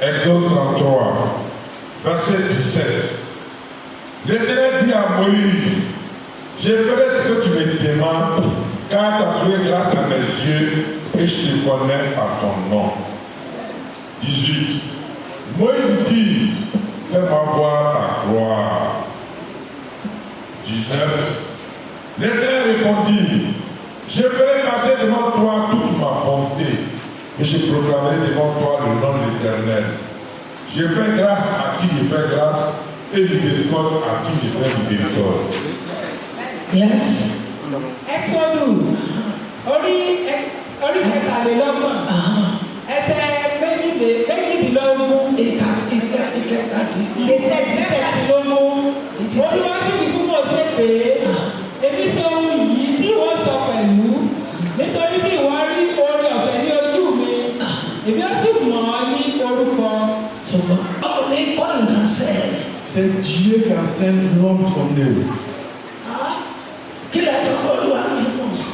Exode 33, verset 17. L'Éternel dit à Moïse, je ferai ce que tu me demandes, car tu as trouvé grâce à mes yeux et je te connais par ton nom. 18. Moïse dit, fais-moi voir ta gloire. 19. L'Éternel répondit, je ferai passer devant toi toute ma bonté et je proclamerai devant toi le nom de l'Éternel. Je fais grâce à qui je fais grâce et miséricorde à qui je fais miséricorde. Yes. Exode orí kẹtàlélọ́gbọ̀n ẹsẹ̀ méjìlélógún ìkẹtàdínlógún olúwa sì ní fún Mósè pé èmi sọ ohun yìí tí ìwọ sọ pẹ̀lú nítorí tí ìwọ rí oore ọ̀fẹ́ ní ojú mi èmi ó sì mọ̀ ọ́ ní orúkọ. C'est Dieu qui enseigne l'homme son œuvre. Kí lè sọ pé olúwa ń fún Mósè?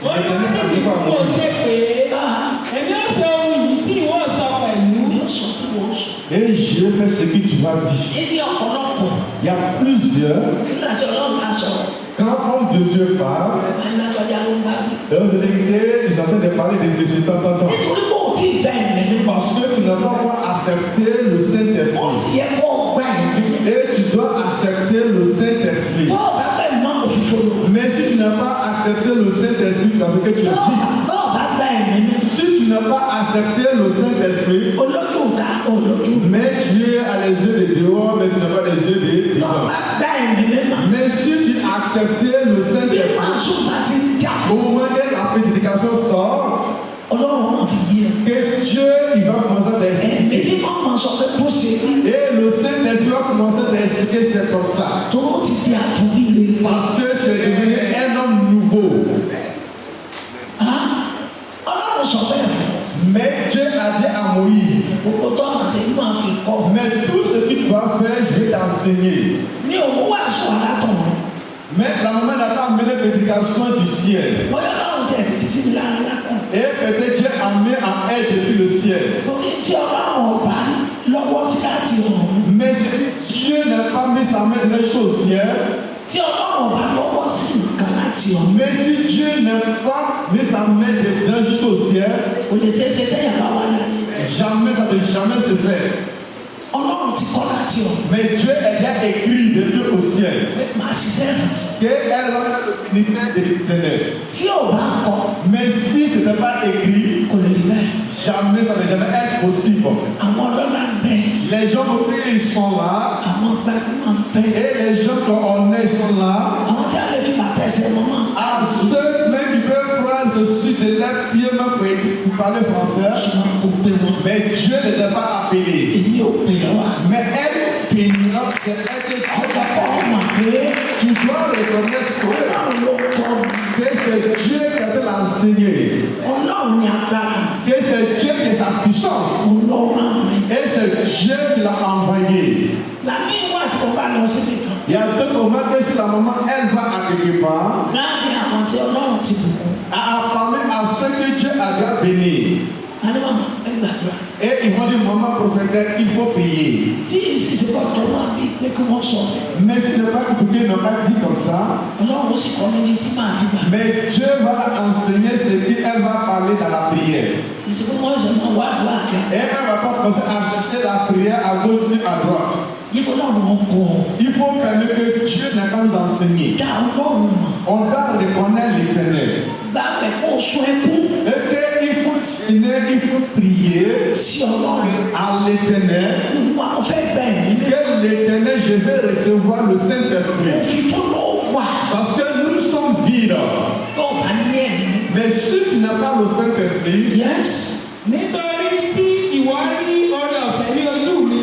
Olúwa sì ní fún Mósè pé èmi ó sọ ohun yìí tí ìwọ sọ pẹ̀lú. Et je fais ce que tu m'as dit. Il y a plusieurs. Quand l'homme de Dieu parle, de vérité, nous sommes en train de parler de ce temps. Parce que tu n'as pas encore accepté le Saint-Esprit. Et tu dois accepter le Saint-Esprit. Mais si tu n'as pas accepté le Saint-Esprit, ça veut dire que tu es vide. Si tu n'as pas accepté le Saint-Esprit, mais tu as les yeux de dehors, mais tu n'as pas les yeux de dedans. Mais si tu as accepté le Saint-Esprit, au moment où la prédication sort, que Dieu il va commencer à expliquer. Et le Saint-Esprit va commencer à expliquer c'est comme ça. Parce que tu es devenu un homme nouveau. Mais Dieu a dit à Moïse, mais tout ce que tu vas faire, je vais t'enseigner. Mais la maman n'a pas amené prédication du ciel. Et peut-être Dieu a amené en elle depuis le ciel. Mais Dieu n'a pas mis sa main jusqu'au ciel. Mais si Dieu n'a pas mis sa main dedans jusqu'au ciel, jamais ça ne peut jamais se faire. Mais Dieu a déjà écrit depuis au ciel qu'elle va faire le ministère de l'Éternel. Mais si ce n'est pas écrit, jamais ça ne peut jamais être possible. Les gens qui ils sont là, et les gens qu'on est sont là, à ceux même qui peuvent prendre dessus de leur pied pour parler français, mais Dieu ne t'a pas appelé. Mais elle finira, c'est elle que tu dois reconnaître que c'est Dieu qui a l'enseigné. Que c'est Dieu qui a sa puissance. Et c'est Dieu qui l'a envoyé. Il y a deux moments que si la maman elle va à quelque part, à parler à ceux que Dieu a déjà béni. Et ils vont dire, maman prophétesse, il faut prier. Mais si ce n'est pas que Dieu n'a pas dit comme ça, mais Dieu va enseigner ce qu'elle va parler dans la prière. Et elle ne va pas penser à chercher la prière à gauche ni à droite. Il faut permettre que Dieu n'a pas nous enseigner. On doit reconnaître l'Éternel. Et qu'il faut gêner, il faut prier à l'Éternel. Que l'Éternel, je vais recevoir le Saint-Esprit. Parce que nous sommes vides. Mais si tu n'as pas le Saint-Esprit, nítorí tí ìwọ rí oore ọ̀fẹ́ ní ojú mi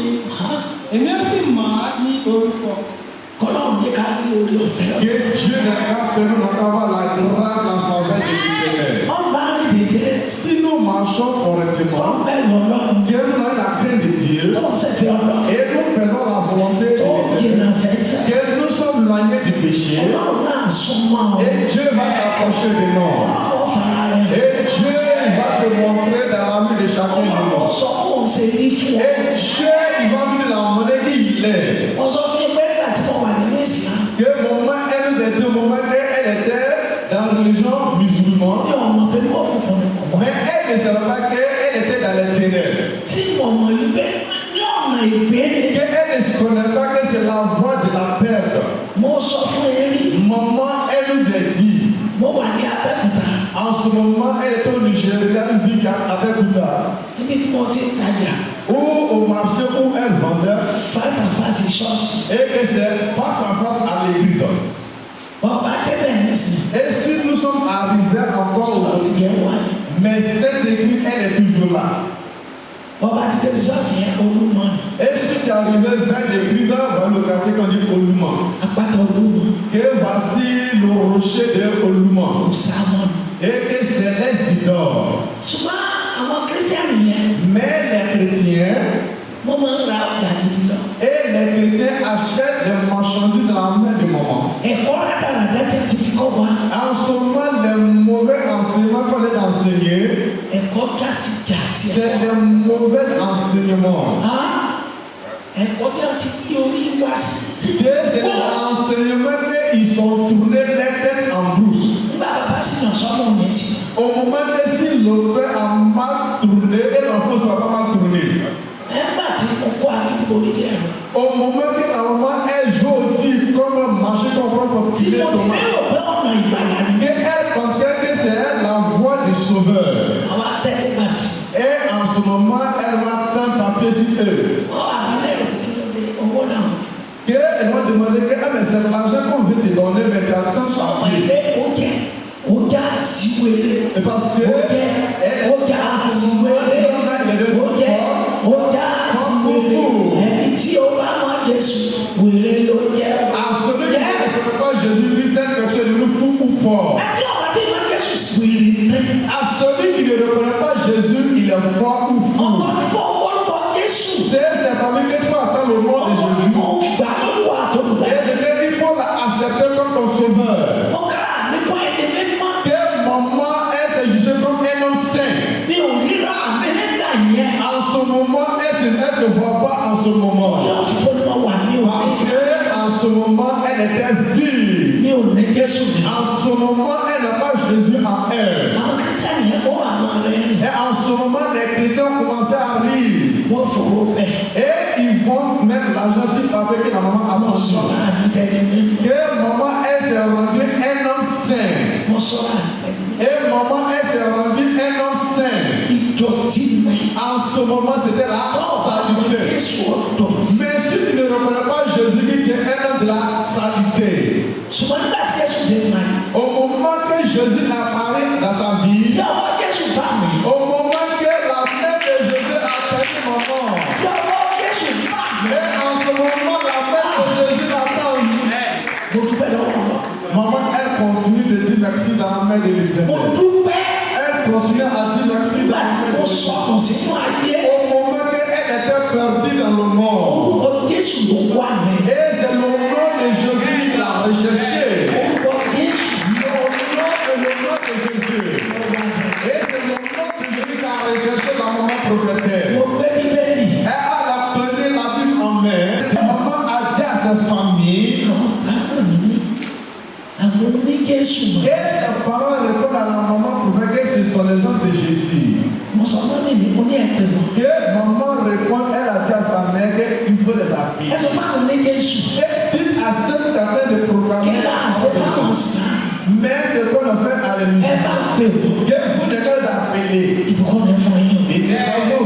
èmi ó sì mọ̀ ọ́ ní orúkọ. que Dieu n'a pas permis d'avoir la grâce, la faveur de l'Éternel. Si nous marchons correctement, que nous avons la crainte de Dieu, et nous faisons la volonté de l'Éternel, que nous sommes loignés du péché, et Dieu va s'approcher de nous. Et Dieu va se montrer dans la vie de chacun de nous. fún ọ. Et Dieu, il va nous l'emmener qu'il est. Mo sọ fún yín pé nígbà tí mo wà nínú Islam. Que moment, elle nous était au moment où elle était dans la religion musulmane. Mi ò mọ̀ pé mo kò kọ́ ni mo wà. Mais elle ne savait pas qu'elle était dans les ténèbres. Tí mo mọ̀ yìí pé ní ọ̀nà ìgbéni. Qu'elle ne se connaît pas que c'est la voie de la perte. Mo sọ fún yín rí. Maman, elle nous a dit. Mo wà ní Abẹ́òkúta. En ce moment, elle était au Nigeria, elle vit à Abẹ́òkúta. Níbi tí mo ti ń tajà. Ou au marché où elle vendait. Face à face ṣọ́ọ̀ṣì. Et que c'est face à face à l'église. Ọba débẹ̀ nísìnyí. Et si nous sommes arrivés encore Ṣọ́ọ̀ṣì au yẹn wà ní. mais cette église, elle est toujours là. Ọba ti débi ṣọ́ọ̀ṣì yẹn Olúmọ ni. Et si tu es arrivé vers l'église, vers le quartier qu'on dit Olúmọ. Àpáta Olúmọ. Et voici le rocher de Olúmọ. Òsàmọ́ ni. Et que c'est les idoles. Ṣùgbọ́n àwọn kírísítẹ́nì yẹn. Mais les chrétiens, Mo máa ń ra ọjà gidi lọ. et les chrétiens achètent des marchandises dans la main de maman. Ẹ̀kọ́ rádaràdá tí a ti fi kọ́ wa. En ce moment, les mauvais enseignements qu'on les enseignés, Ẹ̀kọ́ jàtijàti. c'est des mauvais enseignements. Ẹ̀kọ́ tí a ti yí orí wá sí. C'est des enseignements qui sont tournés les têtes en brousse. Nígbà bàbá sì nà sọ́mọ́ òní sí. Au moment que si le père a mal tourné et l'enfant soit pas mal tourné. Nígbà tí mo kó akíkó orí ẹ̀rọ. Au moment que la maman elle joue au tir comme marcher comme propre Tí mo ti lérò pé ọ̀nà ìgbàlá ni. et elle pensait que c'est la voie du sauveur. Àwọn atẹ́lẹ́gbà sí. Et en ce moment, elle va prendre taper sur eux. Wọ́n wà ní lérò kí ló dé owó náà. Et elle va demander que mais c'est l'argent qu'on veut te donner, mais tu attends sur Ọmọ pied. ilé ọjà àsìwèrè. Et parce que Ọjà àsìwèrè. Ọjà àsìwèrè. Ẹni tí ó bá mọ Jésù wèrè ló jẹ́. à celui qui ne connaît pas Jésus, lui, cette personne est devenu fou ou fort. Ẹni ọ̀gá tí ìmọ̀ Jésù wèrè ní. À celui qui ne reconnaît pas Jésus, il est fort ou fou. Ọ̀tọ̀ ni kò wọ́lùkọ́ Jésù. C'est parmi que tu vas attendre le nom de Ọ̀tọ̀ ni kò Jésus. gbà lọ́wọ́ àtọ̀lùbẹ́. Et il faut l'accepter comme ton sauveur. Mo kára mi kọ́ ẹni mímọ́. Que maman, elle s'est jugée comme un homme saint. Mi ò ríra àmì nígbà yẹn. En ce moment, elle se voit pas en ce moment. Yóò fi fún mi wà ní Parce òní. que en ce moment, elle était vile. Mi ò ní Jésù ní. En ce moment, elle n'a pas Jésus en elle. Àwọn kírísítẹ́nì yẹn kó àwọn rẹ̀ ní. Et en ce moment, les chrétiens ont commencé à rire. Wọ́n fowó bẹ̀. Et ils vont mettre l'argent sur papier que la maman a Mo reçu. sọ̀rọ̀ àmì dẹni mímọ́. Que maman, elle s'est rendue un homme saint. Mo sọ̀rọ̀ àmì dẹni mímọ́. Et maman, elle s'est rendue un homme saint. Ìdọ̀tí mi. En ce moment, c'était la saleté. Jésù ọ̀dọ̀tí. Mais si tu ne reconnais pas Jésus, qui est un homme de la saleté. Ṣùgbọ́n nígbà tí Jésù dé máa ní. Au moment que Jésus apparaît dans sa vie, Tí ọwọ́ Jésù bá mi. au moment que la main de Jésus a perdu maman, Tí ọwọ́ Jésù bá mi. et en ce moment, la main de Jésus l'attend. Mo dúpẹ́ lọ́wọ́ lọ. Maman, elle continue de dire merci dans la main de Mo l'Éternel. dúpẹ́. Elle continue à dire merci dans Nígbà la tí main mo de sọ̀rọ̀ sínú ayé. Au moment qu'elle était perdue dans le monde. Orúkọ Jésù ló wà ní. Et c'est le nom de Jésus qui l'a recherché. Orúkọ Jésù Le nom de Jésus. Et c'est le nom de Jésus qui l'a recherché dans le moment prophétique. mo gbé bíbélì. Elle a tenu la Bible en main. Maman a dit à sa famille. Àwọn bàbá mi ní. Àwọn oní Jésù mọ̀. Et ses parents répondent à la maman prophète que ce sont les gens de Jésus. Mo sọ fún mi ní mo ní ẹ̀pẹ̀ mọ̀. Que maman répond, elle a dit à sa mère qu'il faut les appeler. Ẹ sọ fún àwọn oní Jésù. Et dites à ceux qui sont en train de Kí proclamer. ló àṣẹ fáwọn sìnà? Mais ce qu'on a fait à Ẹ l'émission. bá pè wọ́n. Que vous n'êtes pas appelés. Ìbùkún ni fún yín. Et bravo.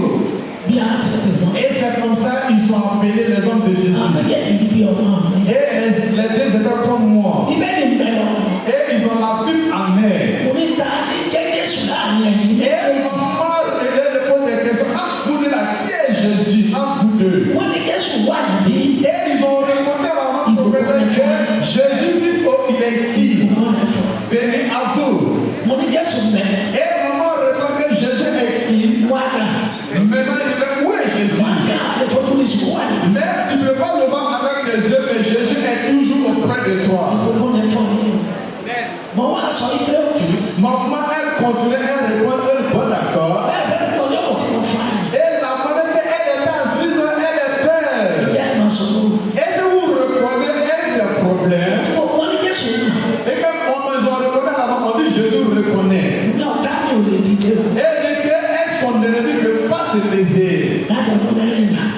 Bí a ṣe pè wọ́n. Et c'est comme ça qu'ils sont appelés les hommes de Àwọn Jésus. méjèèjì ti bí ọmọ mi. Et les deux étaient comme moi. Bíbélì ń bẹ lọ. Et ils ont la Bible en main. Mo ní ta ní jẹ́ Jésù láàrin ẹ̀yìn Et méjèèjì. maman répond des questions. Ah, vous dites là, qui est Jésus entre vous deux? Wọ́n ní Jésù wà níbí. Et ils ont répondu à la maman prophète que Jésus dit oh, il est ici. Ìbùkún ni fún. Venez à vous. Mo ní Jésù ń bẹ. Et maman répond que Jésus est ici. Wà náà. Maintenant, il dit où est Jésus? Wà náà lè fojú ní sùn wà ní. Mais tu ne peux pas le voir avec tes yeux, mais Jésus est toujours auprès de toi. Ìbùkún ni fún yín. Mo wá sọ ilé òkè. Maman, elle continue, elle répond, elle est bonne d'accord. Bẹ́ẹ̀ sẹ́ni tó ọjọ́ kò tí mo fà á. Et la manière qu'elle est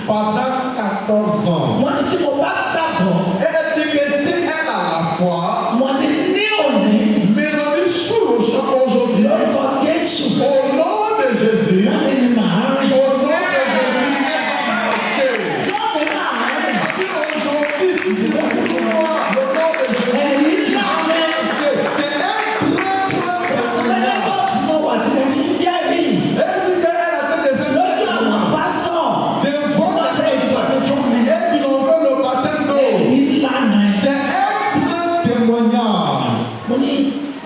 pendant 14 ans. Wọ́n ti tí mo bá gbàgbọ́. Et elle dit que si elle a la foi, Wọ́n ní ní òní. mais on est sous le champ aujourd'hui. Lórúkọ Jésù. Au nom de Jésus. Wọ́n ní ní màá rìn. Au nom de Jésus, elle va marcher. Wọ́n ní màá rìn. Aujourd'hui, le nom de Jésus. Ẹ̀rí ńlá rẹ̀. C'est un grand Ìgbàsílẹ̀ bọ́ọ̀sì mo wà tí mo ti ń jẹ́rìí. Est-ce qu'elle a fait des Lójú essais àwọn pásítọ̀. de Tí bonnes wọ́n ṣe ìfọ̀dé fún mi. et qui ont fait le baptême d'eau? Ẹ̀rí ńlá rẹ̀. C'est un grand témoignage. Mo ní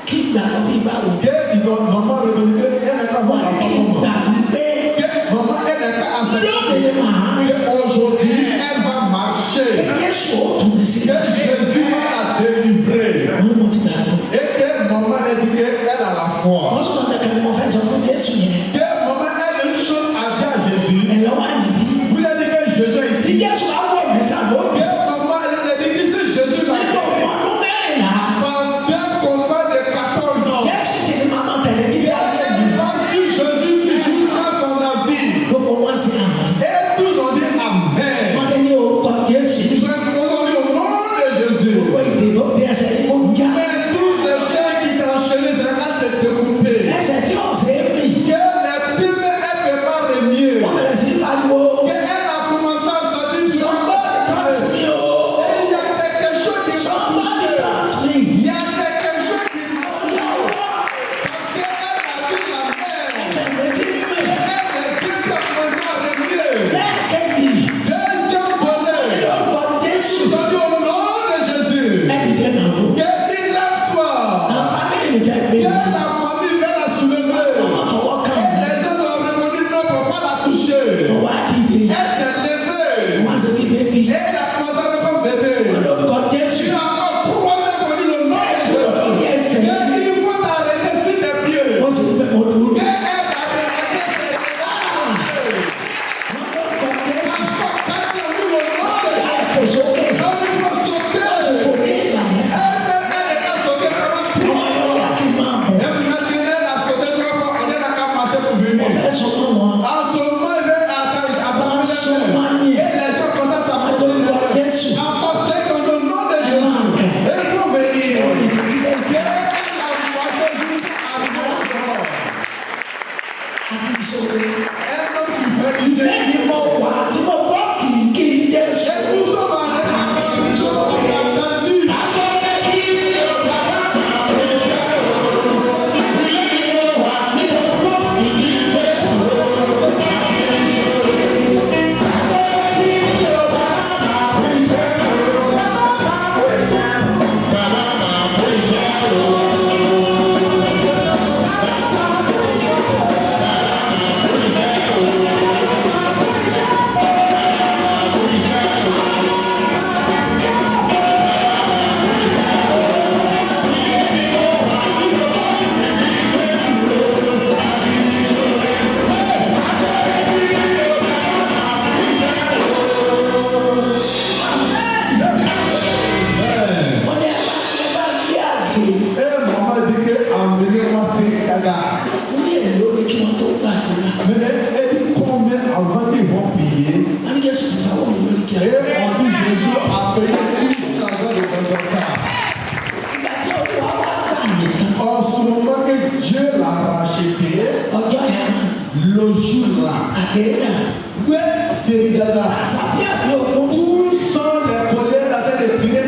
kí gbàgbọ́ bí báwo. Qu'ils ont vraiment revenu, elle n'est pas Wọ́n bonne à ní kí comment. gbà wípé Vraiment, elle n'est pas assez. lónìí ni màá rìn. Aujourd'hui, elle va marcher. Jésù ó tún mi sí. Que Jésus va la délivrer. Wọ́n ní mo ti gbàgbọ́. Et que maman a dit qu'elle a la foi. Wọ́n sọ̀rọ̀ kẹ́kẹ́ ni mo fẹ́ sọ fún Jésù yẹn. Que maman a une chose à dire à Jésus. Ẹ lọ́wọ́ àníbí. Vous avez dit que Jésus est Tí ici. Jésù á wọ̀ mí sàbọ̀. Que maman a dit que si Jésus va Nítorí ọdún mẹ́rìnlá. pendant combat de 14 ans. Jésù ti ní màmá tẹ̀lé títí ayé mi. Elle va sur Jésus jusqu'à son avis. Gbogbo wọn sì àmì. Et tous ont dit Amen. Wọ́n ní ní orúkọ Jésù. Ils ont dit au nom de Jésus. Gbogbo ìdè tó dé ẹsẹ̀ ní kò já. Mais toutes les chaînes qui t'ont enchaîné, c'est la se découper. Ẹsẹ̀ tí ọ̀sẹ̀ mi. Que les pimes, elle ne peut pas remuer. Wọ́n bẹ̀rẹ̀ sí pariwo. Qu'elle a commencé à sentir du Somebody touch me o. Il y a quelque chose qui m'a Somebody touché. touch me. Il y a quelque chose qui m'a touché. Parce qu'elle a vu la mer. Ẹsẹ̀ méjì mímì. Elle, les pimes, ont commencé à remuer. Lẹ́ẹ̀kejì. Deuxième volet. Lórúkọ Jésù. Ils ont dit au nom de Jésus. Ẹ dìde náà o. Que lève-toi. Àwọn fámìlì mi fẹ́ gbé Que mi. sa famille va la soulever. Wọ́n fọwọ́ kàn Et mí. les autres ont reconnu non, on ne peut pas la toucher. Wọ́n wá dìde. Elle s'est levée. Wọ́n á sọ bí bébí. Et elle a commencé à faire comme bébé. Lórúkọ Jésù. Tu as encore 3 ans pour dire le nom de Jésus. Et il faut t'arrêter sur tes pieds. Wọ́n sì ń bẹ̀ mọ́ dúró. Et elle a arrêté ses pieds. Lórúkọ Jésù. Encore 4 ans, nous, le nom de Ìyá Jésus. ẹ̀fọ́ sókè. Donc il faut sauter. Wọ́n sì fò ní ìlànà. Elle n'est pas sautée pendant 3 Wọ́n lọ ans. yá kí n máa bọ̀. Et maintenant, elle a sauté 3 fois. On est là qu'à marcher pour venir. Wọ́n fẹ́ sọ fún wọn. En ce moment, il veut attendre. Wọ́n sọ wọn ní. Et les gens commencent à s'approcher de Lórúkọ elle. Jésù. Encore 5 ans, au nom de Jésus. Il faut venir. Wọ́n lè títí lẹ́yìn. Elle a marché jusqu'à arriver à bord. Àti ìṣòro. Elle n'a plus fait du bien. Lẹ́yìn mo wà tí mo gbọ́ kìkì Jésù. Et nous sommes arrivés, nous sommes attendus. Wọ́n ní ẹ bá gbé àgé. Et maman dit que emmenez-moi ces gagas. Wọ́n ní èlò ní kí wọ́n tó gbàdúrà. Mais elle dit combien avant qu'ils vont payer. Wọ́n ní Jésù ti sáwọ́ mi lórí kí a. Et on dit Jésus a payé toute l'argent de Golgotha. Ìgbà tí Olúwa wá gbà mí tán. En ce moment que Dieu l'a racheté, Ọjọ́ yẹn le jour-là, àgéyà. c'est gaga. Àṣàbí àbí òkú. Tous sont les colères en train de tirer.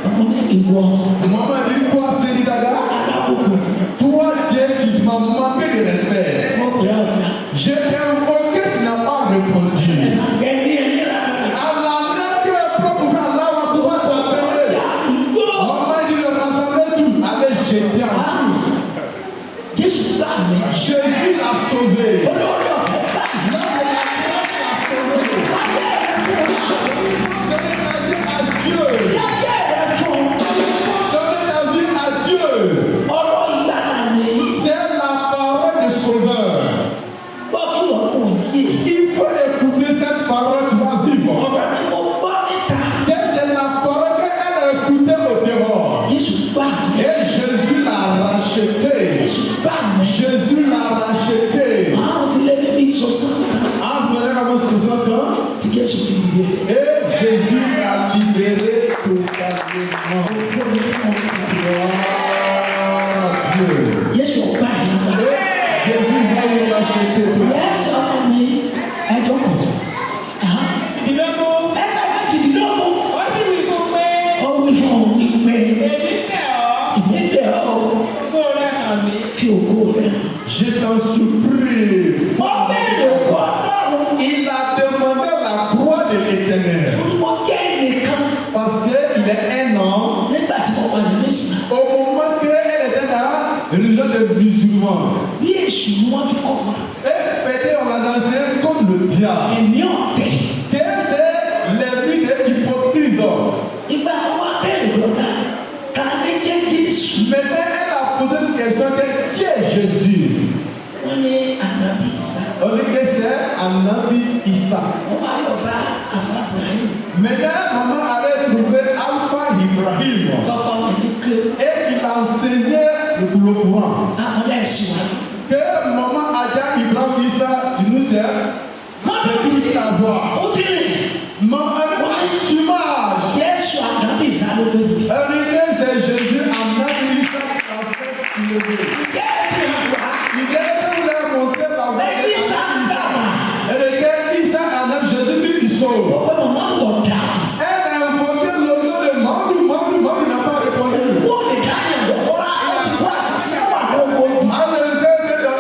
Ọmọ ní ìwọ. Maman dit toi, c'est gaga. Adábòkò. Toi, tu m'as manqué de respect. Mo pè é ọjà. Je t'ai invoqué, tu n'as pas répondu. Ẹ̀ka gẹ̀ẹ́ni ẹni rárá. À la lettre propre, faire Allah va pouvoir t'appeler. Ìgbó. Maman dit de rassembler tout. Allez jeter en tout. Jésù gbà mí. Jésus l'a sauvé. Olórí ọ̀fẹ́ gbà mí. Là, de la grâce l'a sauvé. Ayé rẹ̀ fún un. Donner ta vie à Dieu. Ayé rẹ̀ fún un. Donner ta vie à Dieu. Ọ̀rọ̀ ìgbàlà ni. C'est la parole du Sauveur. Gbọ́ kí wọ́n kò yé. Il faut écouter cette parole. avant 60 ans. Tí Jésù ti libéré. Et Jésus l'a libéré totalement. Gloire à Dieu. Jésù ọgbà ìlànà. Et Jésus va nous racheter tout. Yẹ́sì ọmọ mi ẹjọ́ kù. ìdílógún. Ẹsẹ̀ kejìdínlógún. ó sì wí fún pé. Ó wí fún òun wípé. èmi tẹ̀ ọ́. Ìgbé bẹ̀ ọ́. ògo rẹ̀ hàn mí. Fi ògo rẹ̀ hàn. Je t'en supplie. Mo bẹ̀rẹ̀ ògo Ọlọ́run. Il a demandé la gloire de l'Éternel. Mo jẹ́ ẹnìkan. Parce qu'il est un homme. Nígbà tí mo wà nínú ìsìn. Au moment qu'elle était dans la religion des musulmans. Bí èṣù ni wọ́n fi kọ́ wa. Et peut-être on l'a dansé comme le diable. Ẹ̀mí ọ̀tẹ̀. C'est les vies des hypocrites. Ìgbà wọn wá bẹ̀rẹ̀ lọ́dà. Ta ni jẹ́ Jésù? Maintenant, elle a posé une question qui est Jésus? Wọ́n ní Ànábì Ìsá. On dit que c'est Anabi Issa. Wọ́n máa lọ bá Àfà Ibrahim. Maintenant, maman allait trouver Alpha Ibrahim. Tọ́kọ wọn ní ké. Et il enseignait le Coran. Àwọn ẹ̀sìn wa. Que maman Adja Ibrahim Issa, tu nous aides. Depuis la voix. Ó ti rìn. Maman, tu marches. Jésù Ànábì Ìsá ló gbé mi. On dit que c'est Jésus Anabi Issa qui a fait lever. Jésù àgbà. Il est venu leur montrer la voie. Mais Issa àgbà. Et de quel Issa Anabi Jésus dit qu'il sauve. Ó pé màmá ń gọ̀ dà. Elle a invoqué le nom de Mandou. Mandou n'a pas répondu. Wọ́n lè dá yẹn lọ́wọ́ rà. Ó ti kú àti sẹ́wà lọ́wọ́ yìí. On a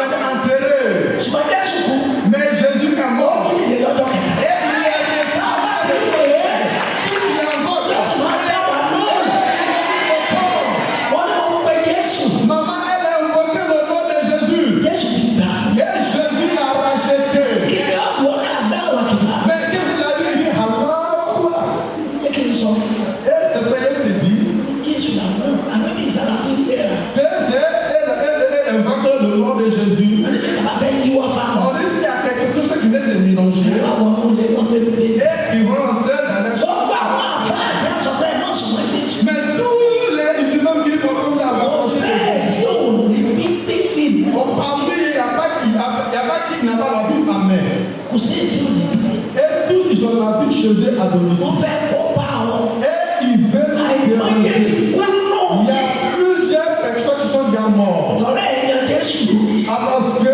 été enterré. Ṣùgbọ́n Jésù kú. Mais Jésus est Ó mort. kí ìdè lọ́jọ́ kẹta. Et il est resté Àwọn àti ìwé yẹn. il est mort. Jésù máa ń dá wà lóhùn. Wọ́n ní wọ́n pe Jésù. Maman, elle a invoqué le nom de Jésus. Jésù ti gbà. Et Jésus l'a racheté. Kí ni ọ̀gbọ́n náà dá wà kìlá? Mais qu'est-ce qu'il a dit? Il dit Allah. Jẹ́ kí n sọ fún un. Et c'est vrai, il te dit Jésù làwọn náà. Ànábì Ìsá la fi ń bẹ̀rẹ̀. que c'est elle invoque le nom de Jésus. Wọ́n ní bí wọ́n bá fẹ́ yíwọ́ fáwọn. On dit s'il y a quelque chose qui vient se mélanger. Àwọn ọmọdé wọn bẹ bẹ. Et ils vont rentrer dans la Tó gbà wọ́n àfáà tí a sọ pé ẹ má sùnmọ́ Jésù. Mais tous les musulmans qui font comme ça, Ọ̀sẹ̀ tí ò ní bí pínpín. on parle, il n'y a pas qui n'a pas la Bible en main. Kò sí tí ò ní bí. Et tous ils ont la Bible chez eux à Wọ́n domicile. fẹ́ kó bá wọn. Et ils veulent Àìmọye ti kú Il y náà. a plusieurs personnes qui sont bien mortes. Tọ́lá ẹ̀yàn Jésù lòdì. Ah, parce que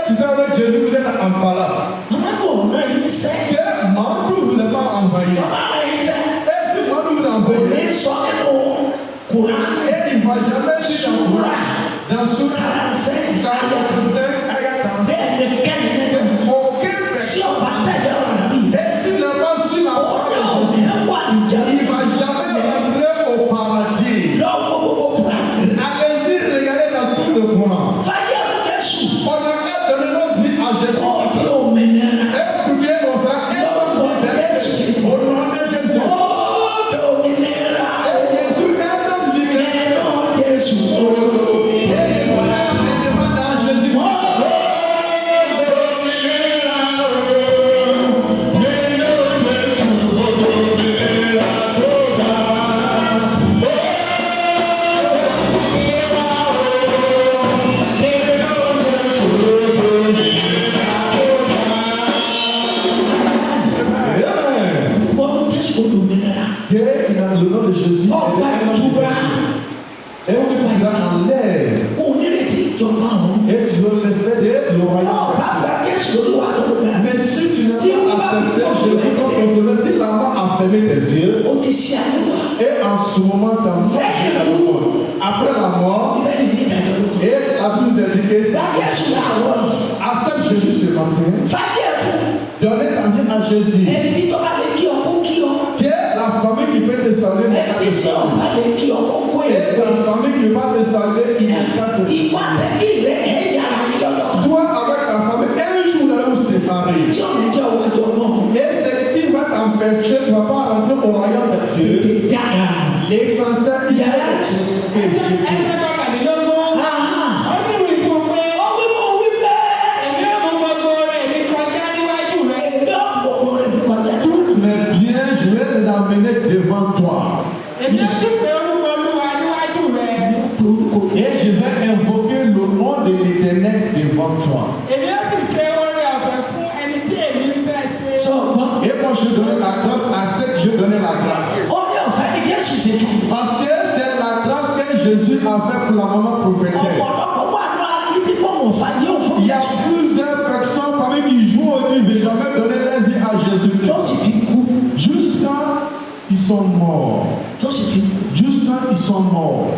tu es avec Jésus, vous êtes en palabre. Màmá kò rán yín sẹ́. Que Mandou vous n'est pas envoyé. Màmá rán yín sẹ́. Et si Mandou vous a Kò envoyé, ní sọ nínú Kùránì. et il ne va jamais dire Sùúrà. dans Sourate Kàrànsẹ́. 45, ayat 45, Bẹ́ẹ̀ ni kẹ́ni nínú. aucune Tí personne, ọba tẹ̀lé ọ̀rọ̀ nàbí ìsẹ́. et s'il n'a pas su la parole de Ọ̀dọ́ Jésus, ọ̀fẹ́ wà níjà. il ne va jamais rentrer au paradis. Lọ́wọ́ gbogbo Kùránì. Allez-y, regardez dans tout le Coran. Fàyè fún Jésù. On a qu'à donner notre vie à Jésus. Ọ̀dí òmìnira. Et pour qu'on fasse un Lọ́wọ́ Jésù Kristi. au nom de Jésus. Ọ̀dí òmìnira. Et Jésus est l'homme libéré. Nínú Jésù. Et Jésus est l'homme libéré dans Jésus. Amen. Wọ́n Jésù òmìnira. Et il a le nom de Jésus. Ọba ìtura. Et on te dira en l'air. Onírètí ìjọba ọ̀hún. Et tu veux l'espérer le royaume. Ọba gba Jésù olúwa tó ló bẹ̀rẹ̀. Mais si tu n'as pas accepté Jésus comme ton sauveur, si la mort a fermé tes yeux, Ó ti ṣe àdúrà. et en ce moment tu as mort dans le monde. Après la mort, Ibẹ̀ ni bí ìdájọ́ ló kọ́. et la Bible est dit Gba que Jésù láàárọ̀ yìí. accepte Jésus ce matin, Fàyè fún. donnez ta vie à Jésus. Ẹni bí tó bá lè kí ọ kó kí ọ. Tu es la famille qui peut te saluer, mais pas Ẹni te tí ọ saluer. bá lè kí ọ kó kó Et ègbé. la famille qui ne peut pas te saluer, il ne peut pas se Ìwà tẹ̀lé rẹ̀ ẹ̀ yára yín lọ́dọ̀ kan. Toi, avec ta famille, un jour vous allez vous séparer. Tí ò ní jẹ́ owó ẹjọ́ náà. Et ce qui va t'empêcher, tu ne vas pas rentrer au royaume des cieux. Tètè jára. L'essentiel, il est que ẹsẹ̀ kọkànlélógún. ó sì wí fún un pé. Ó wí fún wí pé. èmi ò mú gbogbo rẹ̀ mi kọjá níwájú rẹ̀. Èmi ọ̀gbọ̀gbọ̀ rẹ̀ bí kọjá. tous mes biens, je vais les amener devant toi. èmi ó sì pé orúkọ olúwa níwájú rẹ̀. Et je vais invoquer le nom de l'Éternel devant toi. èmi ó sì ṣe oore ọ̀fẹ́ fún ẹni tí èmi ń fẹ́ moi je donne la grâce à ceux que je donne la grâce. Orí ọ̀fẹ́ ni Jésù ṣe fún mi. Parce que c'est la grâce que Jésus a fait pour la maman prophétaire. Ọ̀pọ̀lọpọ̀ wà ní agídí pọ̀ mọ̀ fàyè òfin Il y a Jésù. plusieurs personnes parmi qui jouent au dit, mais jamais donné leur vie à Tó Jésus-Christ. sì fi kú. Jusqu'à ils sont morts. Tó sì fi kú. Jusqu'à ils sont morts.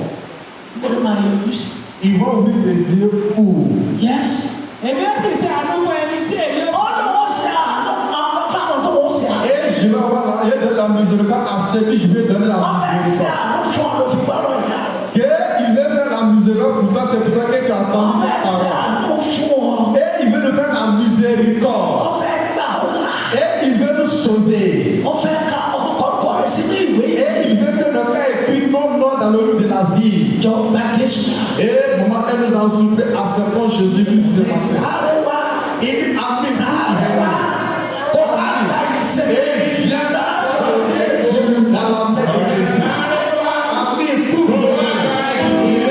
Ó ló máa yọjú sí. Ils vont ouvrir ses yeux où? Yes. Èmi ó sì ṣe àánú fún ẹni tí èmi ó Ó lọ́wọ́ sí àánú fáwọn tó wọ́n sí àánú. Et je vais avoir la miséricorde à ceux qui je vais donner la Wọ́n fẹ́ sí miséricorde. àánú fún ọ ló fi gbọ́dọ̀ yá. Il veut faire la miséricorde pour toi, c'est pour ça que tu as Wọ́n entendu fẹ́ cette sí parole. àánú fún ọ. Et il veut nous faire la miséricorde. Wọ́n fẹ́ gbà ọ́ là. Et il veut nous sauver. Wọ́n fẹ́ ká ọkọ̀ rẹ̀ sínú ìwé. Et il veut que nos pères écrivent nos noms dans le livre de la vie. Jọ gba Jésù náà. Et maman, elle nous en supplie, acceptons Jésus-Christ ce matin. Sáré wá. Il a mis Sáré wá. Kó wá gba ìsinmi. Et viens dans la main de Jésus. Amis, tout le monde.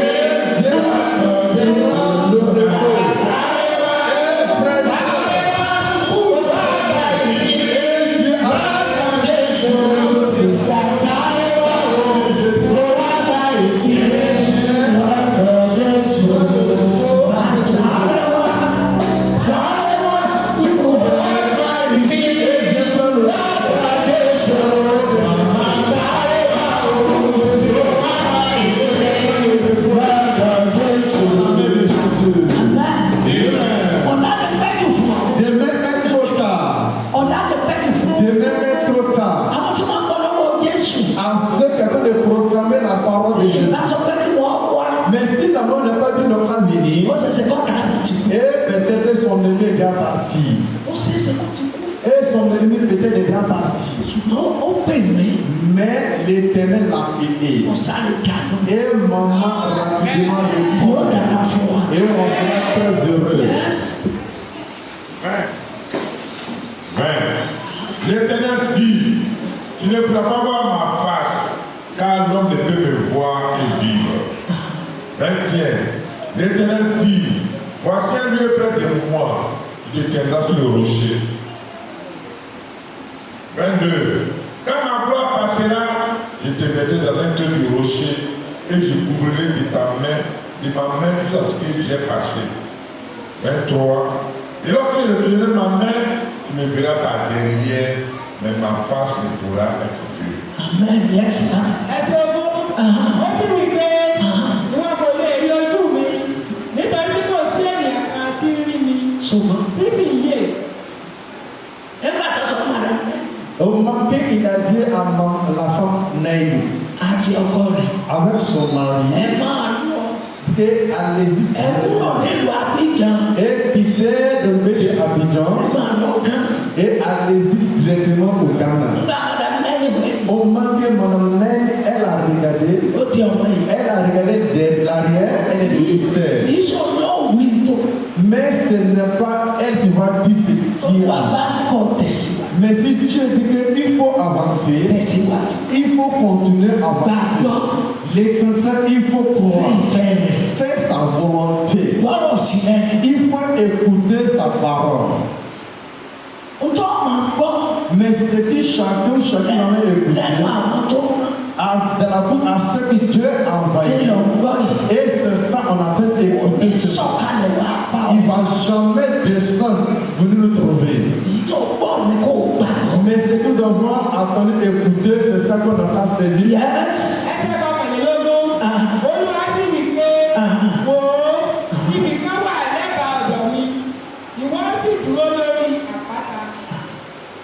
Et peut-être son ennemi est déjà parti. Et son ennemi peut-être déjà parti. Mais l'Éternel l'a appelé. Et maman rapidement répond. Et on sera très heureux. L'Éternel dit, tu ne pourras pas voir ma face, car l'homme ne peut me voir et vivre. 21. L'Éternel dit, voici un lieu près de moi, tu te tiendras sur le rocher. 22. Quand ma gloire passera, je te mettrai dans un creux du rocher et je couvrirai de ma main jusqu'à ce que j'ai passé. 23. Et lorsque je retournerai ma main, tu me verras par derrière, mais ma face ne pourra être vue. Amen. Yes, ma'am. ẹsẹ̀ ogun. Ó sì wí pé ìwọ kò lè rí ojú mi nítorí tí kò sí ènìyàn kan tí ń rí mi Ṣùgbọ́n tí sì ń yè. ẹgbẹ́ àtọ́sọ fún madame rẹ̀ Au moment il a dit à la femme Naïm, àti ọkọ rẹ̀ avec son mari, ẹ máa lọ que allez-y. ẹ kúrò nílùú Abidjan Et quittez le pays ẹ d'Abidjan máa lọ Ghana. et allez-y directement au Ghana. Nígbà madame Naïm rẹ̀ Au moment que Madame Naïm, elle a regardé, ó di ọmọ yìí. elle a regardé de l'arrière, elle est blessée. Kì í sọ náà wíńdò Mais ce n'est pas elle qui va dire ce tó qui wà est. bá kọ̀ tẹ̀síwájú Mais si Dieu dit qu'il faut avancer, tẹ̀síwájú il faut continuer à avancer. gbàgbọ́ L'exception, il faut sí croire. ìfẹ́ rẹ̀ Faire sa volonté. gbọ́dọ̀ sí lẹ́nu. Il faut écouter sa parole. Ntọ́ máa gbọ́ Mais ce qui chacun va écouter, lẹ́nu àwọn tó rán dans la bouche à ceux que Dieu a envoyés. nínú gbọ́ yìí. Et c'est ça qu'on appelle écouter ce Sọ̀kalẹ̀ wá pa ọ́. Il ne va jamais descendre venir nous trouver. Èyí tó gbọ́ ni kò gbàgbọ́. Mais ce que nous devons attendre écouter, c'est ça qu'on n'a pas saisi. Yes. ẹsẹ̀ kọkànlélógún. Olúwa sì wí pé wò ó ibì kan wà lẹ́bàá ọ̀dọ̀ mi ìwọ sì dúró lórí àpáta.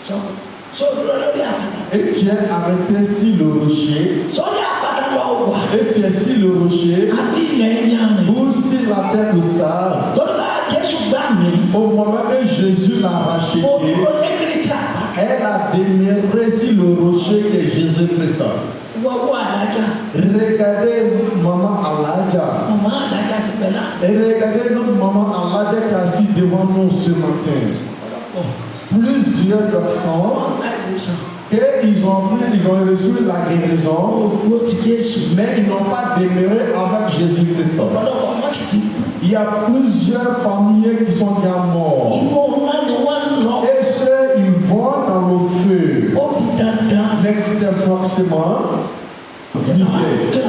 So dúró lórí àpáta. Et tu es arrêté sur le rocher. Sórí àpáta lọ wà. Et tu es sur le rocher. Àbí ilẹ̀ yẹn rìn. Ou sur la terre de Sahara. Torí bá Jésù gbà mí. Au moment que Jésus l'a Mo racheté, dúró lé Kristi àpáta. elle a demeuré sur le rocher de Jésus-Christ. Wọ́n wọ àdájá. Regardez maman Aladja. Màmá àdájá ti pẹ́ náà. Et regardez notre maman Aladja qui est assise devant nous ce matin. Plusieurs personnes Wọ́n gbà ìwòsàn. et ils ont reçu la guérison, Ògbó ti Jésù. mais ils n'ont pas demeuré avec Jésus-Christ. Ọ̀pọ̀lọpọ̀ ọmọ sì ti kú. Il y a plusieurs parmi eux qui sont déjà morts. Ìwọ ńlá ni wọ́n ń lọ. Et ceux, ils vont dans le feu. forcément Kí ló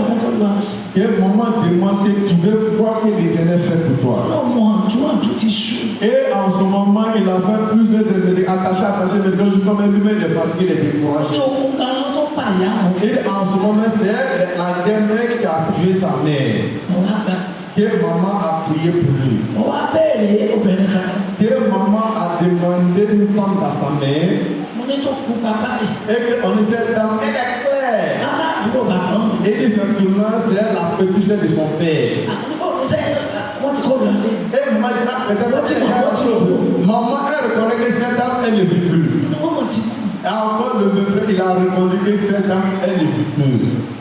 fẹ́ kó lọ sí? que maman demandait, tu veux quoi que l'Éternel fait pour toi. Ọlọ́mọ àdúrà ti sú. Et en ce moment, il a fait plusieurs de attaché, mais quand je comme lui-même, il est fatigué, il est Ṣé découragé. okun kan ló tó pàyà o? Et en ce moment, c'est la dernière qui a tué sa mère. Mo wá gbà. Que maman a prié pour lui. Mo wá béèrè obìnrin kan. Que maman a demandé une femme dans sa mère. Mo ní tó kú bàbá yìí. Et qu'on était dans elle est claire. Bàbá àbúrò bàbá mi. Et effectivement, c'est la petite sœur de son père. Àbúrò mi sẹ́ wọ́n ti kó lọ lé. Et maman dit, ah, peut-être maman, elle reconnaît que cette dame, elle ne vit plus. Wọ́n mọ̀ ti kú. Et encore le beau-frère, il a reconnu que cette dame, elle ne vit plus.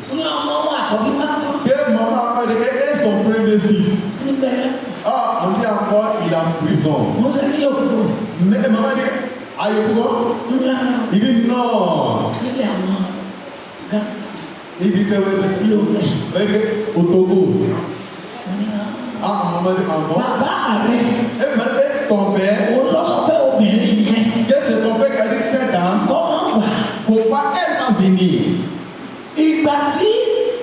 Mo ní ọmọ wọn àkọ́bí bá wọn. Que maman a dit, et son premier fils. Níbẹ̀ Ah, on dit encore, il est en prison. mo ṣe ní òkúrò. Mais maman dit, allez, comment? Ńlá náà Il dit non. nílé àwọn ọ̀gá Il dit que ló rẹ̀. au Togo. Mo ní Ah, maman dit encore. bàbá rẹ̀ Et maintenant, ton père, òun lọ sọ pé obìnrin yẹn que c'est ton père qui a dit cette dame, kọ́ máa wà. pourquoi elle va venir? Ìgbà tí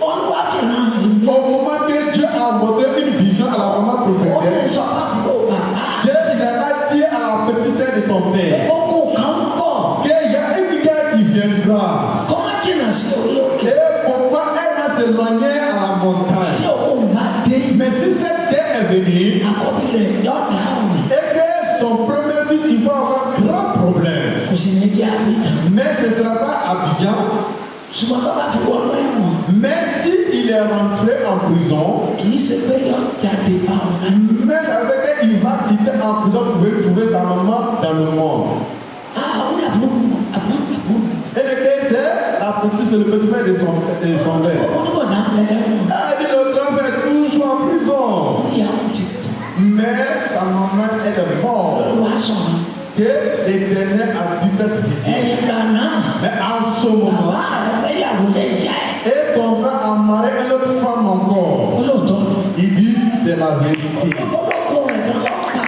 Olúwa fi hàn mí. Au moment que Dieu a montré une vision à la maman Ó lè prophétesse, sọ fún àbúrò bàbá. Dieu il a dit à la petite sœur de ton père Okùn kan ń bọ̀. qu'il y a une guerre qui viendra. Kọ́ má jìnnà sí orí òkè. Et pourquoi elle va s'éloigner à la montagne? Tí òun bá dé, Mais si cette guerre est venue àkọ́bí rẹ̀ yọ̀ dáhùn. et que son premier fils il va avoir grand problème, Kò sì ní jẹ́ àbíjà. mais ce ne sera pas Abidjan, Ṣùgbọ́n tó bá fi wọnú ẹ̀wọ̀n, mais si il est rentré en prison, kì í ṣe pé yọ̀ jáde bá ọ̀nà. mais ça veut dire qu'il va quitter en prison pour venir trouver sa maman dans le monde. Ó ní àbúrò. Et le cas c'est la petite, c'est le petit frère de son père. Ó ní bọ̀dá lẹ́lẹ́wọ̀n. Elle dit le grand frère est toujours en prison. Ìyàwó ti kú. Mais sa maman elle est morte. Olúwa sọ̀rọ̀. Que l'Éternel a dit cette vision. Ẹ̀yìn ìgbà náà, Mais en ce moment, bàbá rẹ̀ fẹ́ yàwó lẹ̀ yá ẹ̀. et ton frère a marié une autre femme encore. Olóòótọ́. Il dit c'est la vérité. Olóòótọ́ rẹ̀ gan lọ́kà.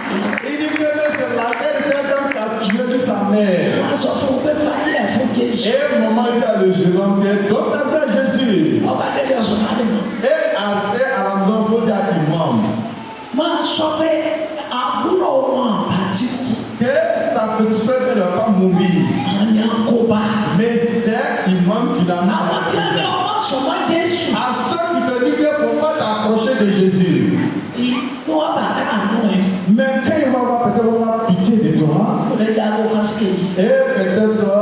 Il dit que c'est laquelle cette dame qui a tué sa mère. Wọ́n sọ fún un pé fáyé ẹ̀ fún Jésù. Et maman dit à le gérant que donne ta vie à Jésus. Ọba délé ọ̀sán máa dé mọ́. Et après à la maison, il faut dire à l'imam Máa sọ pé àbúrò wọn àti que ta petite soeur ne va pas mourir. àwọn ni à ń kó bá. Mais c'est l'imam qui l'a mis. Àwọn tí a ní ọmọ sọmọ Jésù. À ceux qui te disent que pourquoi t'approcher de Jésus. Ní wọ́n bá káàánú ẹ̀. Mais quand il va avoir peut-être avoir pitié de toi. Kò lè dá aago kan sí kejì. Et peut-être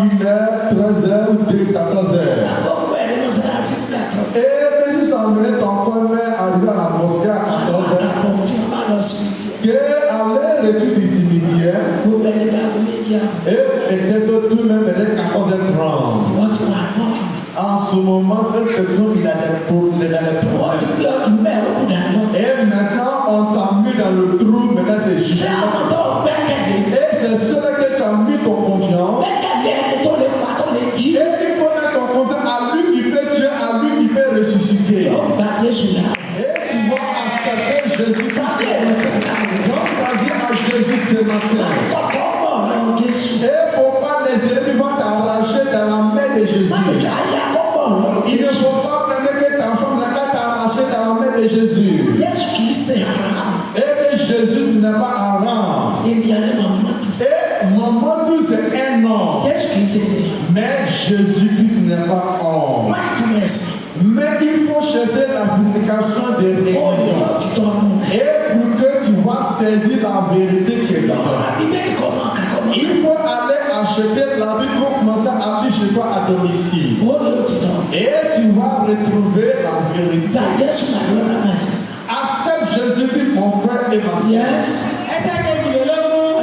il est 13h ou 14h. Àkókò ẹ̀ ní mọ́sálásí kàtọ́. Et puis si ça venait ton père arriver à la mosquée à 14h. Àkàkọ̀ tí a bá lọ sí ti ẹ̀. Que aller retour du cimetière. Gbogbo ẹni dá aago méjì àbọ̀. Et peut-être tout même peut-être 14h30. Wọ́n ti wà náà. En ce moment, cette personne il a des problèmes. Wọ́n ti gbé ọdún mẹ́rin kù dáná. Et maintenant, on t'a mis dans le trou, maintenant c'est juste. Ṣé àwọn tó gbẹ́kẹ̀lé? Et c'est cela que tu as mis ton confiance. Gbẹ́kẹ̀lé ẹni tó lè pa tó lè jí. Et il faut mettre ton confiance à lui qui peut tuer, à lui qui peut ressusciter. Yóò gba Jésù là. Et tu vas accepter Jésus. Fáfẹ́ ẹ̀rọ fẹ́ káàánú. Donne ta vie à Jésus ce matin. Kọ̀kọ́ bọ̀ lọ Jésù. Et pourquoi les ennemis vont t'arracher dans la main de Jésus? Má lè ká ayé àkọ́bọ̀ lọ Il ne Jésù. faut pas permettre que ta femme n'a qu'à t'arracher dans la main de Jésus. Jésù kì í ṣe ara. Et que Jésus n'est pas haram. Ènìyàn ni màmá dùn. Et Mamadou c'est un homme. Jésù kì í ṣe ènìyàn. Mais Jésus-Christ n'est pas homme. Má tún ẹ̀sìn. Mais il faut chercher la vindication des Ó ní religions. òtítọ́ ọmọ rẹ̀. Et pour que tu vas saisir la vérité qui est dans Lọ́rọ̀ toi. Bíbélì kọ́ máa kà kọ́ máa. Il faut aller acheter la Bible pour commencer à lire chez toi à domicile. Ó ní òtítọ́. Et tu vas retrouver la vérité. Gba Jésù náà lọ́dọ̀ máa sìn. Accepte Jésus-Christ, mon frère et ma soeur. Yes. Ẹsẹ̀ kejìlélógún.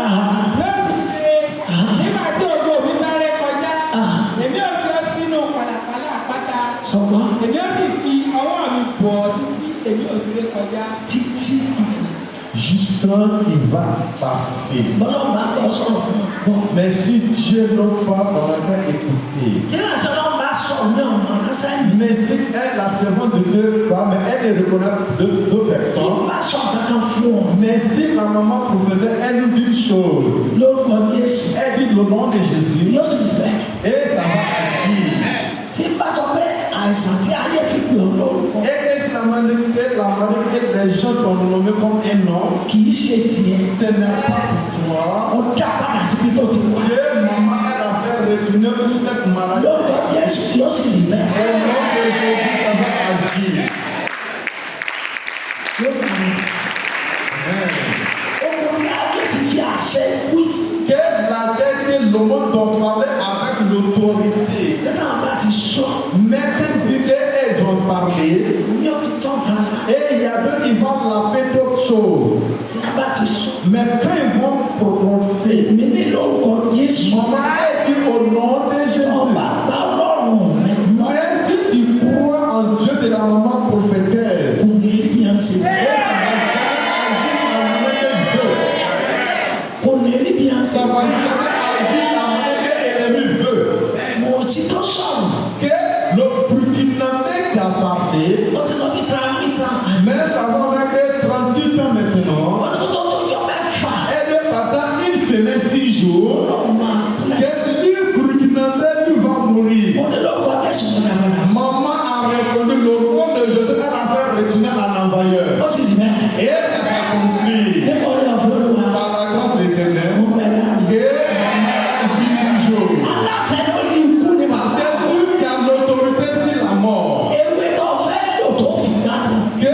Yóò sì ṣe nígbà tí ògo mi bá ré kọjá. Èmi ò fi ọ sínú pàlàpàlà àpáta. Sọ̀gbọ́n Èmi ò sì fi ọwọ́ mi bọ̀ ọ́ títí èmi ò fi ré kọjá. títí ọ̀fun. Justin, il va passer. Bọ́lá bá lọ sọ̀rọ̀ náà bọ̀. Mais si Dieu n'a pas, on n'a qu'à écouter. Tí ìrìnàṣẹ́ náà bá sọ̀rọ̀ ní ọ̀nà ránṣẹ́ mi. Mais si elle, la servante de Dieu, mais elle ne reconnaît deux Tí personnes. bá sọ̀rọ̀ kankan fún ọ. Mais si la maman prophétesse, elle nous dit une chose. Lórúkọ Jésù. Elle dit le nom de Jésus Yóò sì bẹ̀. et ça va agir. Tí àìsàn tí ayé fi pè ọ́ lórúkọ. Et est-ce la maladie les gens t'ont nommé comme un nom? Kì í ṣe tiẹ̀. Ce n'est pas pour toi. Ó dá padà síbi tó ti wá. Dieu, maman, elle a fait retourner toute cette maladie. Lórúkọ Jésù yóò sì rí bẹ́ẹ̀. Au nom de Jésus, ça va agir. Yóò máa ń fà. Ohun tí ayé ti fi àṣẹ wí. Que la tête que le monde doit parler avec l'autorité. Nínú àbá ti sọ. Maintenant, ils vont parler. Ní o ti tọ́ kan. Et il y a deux qui vont l'appeler d'autres choses. Tí a bá ti sọ. Mais quand ils vont prononcer, Èmi ní lórúkọ Jésù. maman a dit au nom de Jésus. Ọba bá Ọlọ́run rẹ̀ mọ́. Mais si tu crois en Dieu de la maman prophétesse, Kò ní rí bí a ṣe. et ça va jamais agir en main de Dieu. Kò ní rí bí a ṣe. Ça va jamais agir en main de l'ennemi veut. Mo sì tó sọ̀rọ̀. Que le Burkinabé qui a parlé, Ó ti lọ bí tra. mais ça va mettre 38 ans maintenant, Ọdún tó yọ mẹ́fà. et de attendre une semaine, 6 jours, Ọlọ́run máa kúlẹ̀. que lui, Burkinabé, lui va mourir. Mo ní lórúkọ Jésù múnamúna. Maman a répondu le nom de Jésus, elle a fait retourner en envoyeur. Ó sì rí bẹ́ẹ̀. Et ça s'est accompli Nípa orí ọ̀fẹ́ Olúwa. par la grâce de l'Éternel. Mo bẹ̀ náà. Et maman a dit toujours, Aláṣẹ lórí ikú ni parce bàbá. que lui qui a l'autorité sur la mort, Ewé tó fẹ́ lò tó fi gbádùn. que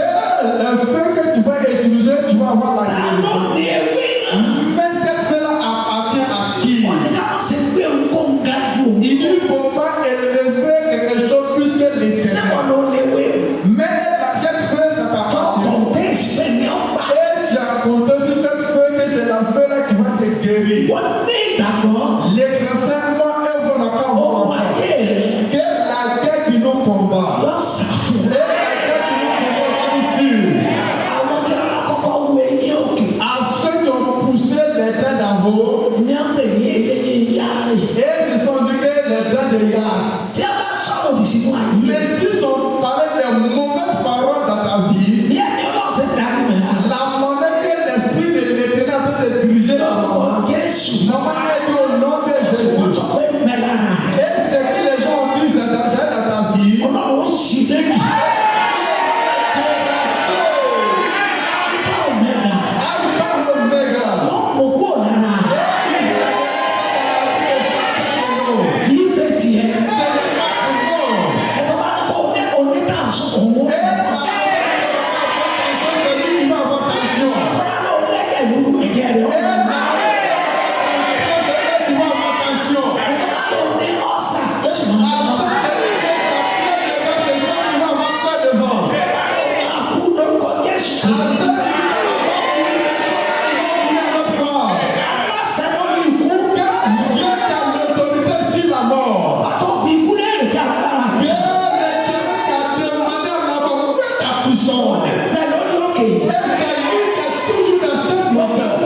le feu que tu vas utiliser, tu vas avoir la Ta ló guérison. ní ewé náà? Mais cette feu-là appartient à qui? Wọ́n ní ká má ṣe gbé nǹkó ń ga ju òun. Il ne peut pas élever quelque chose plus que Sẹ́wọ̀n l'Éternel. ló léwé. Mais cette feu, ça Tó t'appartient. kọ̀ǹtẹ́ ìsìnkú ní ọgbà. Et tu as compté sur cette feu que c'est la feu-là qui va te guérir. Wọ́n ní ìgbàgbọ́. L'exercement est bon à Ohun avoir. ayé rẹ̀ Que la guerre qui nous combat. yọ sàfù. Et la guerre qui nous combat va nous fuir. Àwọn tí a bá kọ́kọ́ wo eyín òkè. À ceux qui ont poussé les dents d'en haut, Ní àpè ní eléyé ìyá rẹ̀. et ce sont dit que les dents de Yah. Tí a bá sọ̀rọ̀ òdì sínú ayé. Mais s'ils ont parlé des mauvaises paroles dans ta vie, Ní ẹni ọlọ́sẹ̀ darí mi lára. la monnaie que l'esprit de l'Éternel a fait de diriger dans Lórúkọ maman. Jésù. Maman a dit au nom de Tí wọ́n Jésus. sọ pé ń bẹ lára rẹ̀. Et ce que les gens ont dit, c'est dans ta vie. Ọlọ́run ó sì lẹ́nu. Alfa Omega. Alpha et Omega. Wọ́n mọ̀ kúrò lára rẹ̀. Kì í ṣe tiẹ̀. Ẹ̀tọ́ bá ní kó ní onítàǹsùn òun. Ẹ̀tọ́ bá ní olẹ́gẹ̀ lóru ẹ̀jẹ̀ rẹ̀ ọ̀hún. Ẹ̀tọ́ bá ní ọ̀sà yóò sì máa ní ọ̀sà. Ẹ̀tọ́ bá ní máa kú lórúkọ Jésù. Aláṣẹ lórí ikú. Ọba tó bí ikú lẹ́rìí kí agbára rẹ̀. Bẹ́ẹ̀ lórí òkè.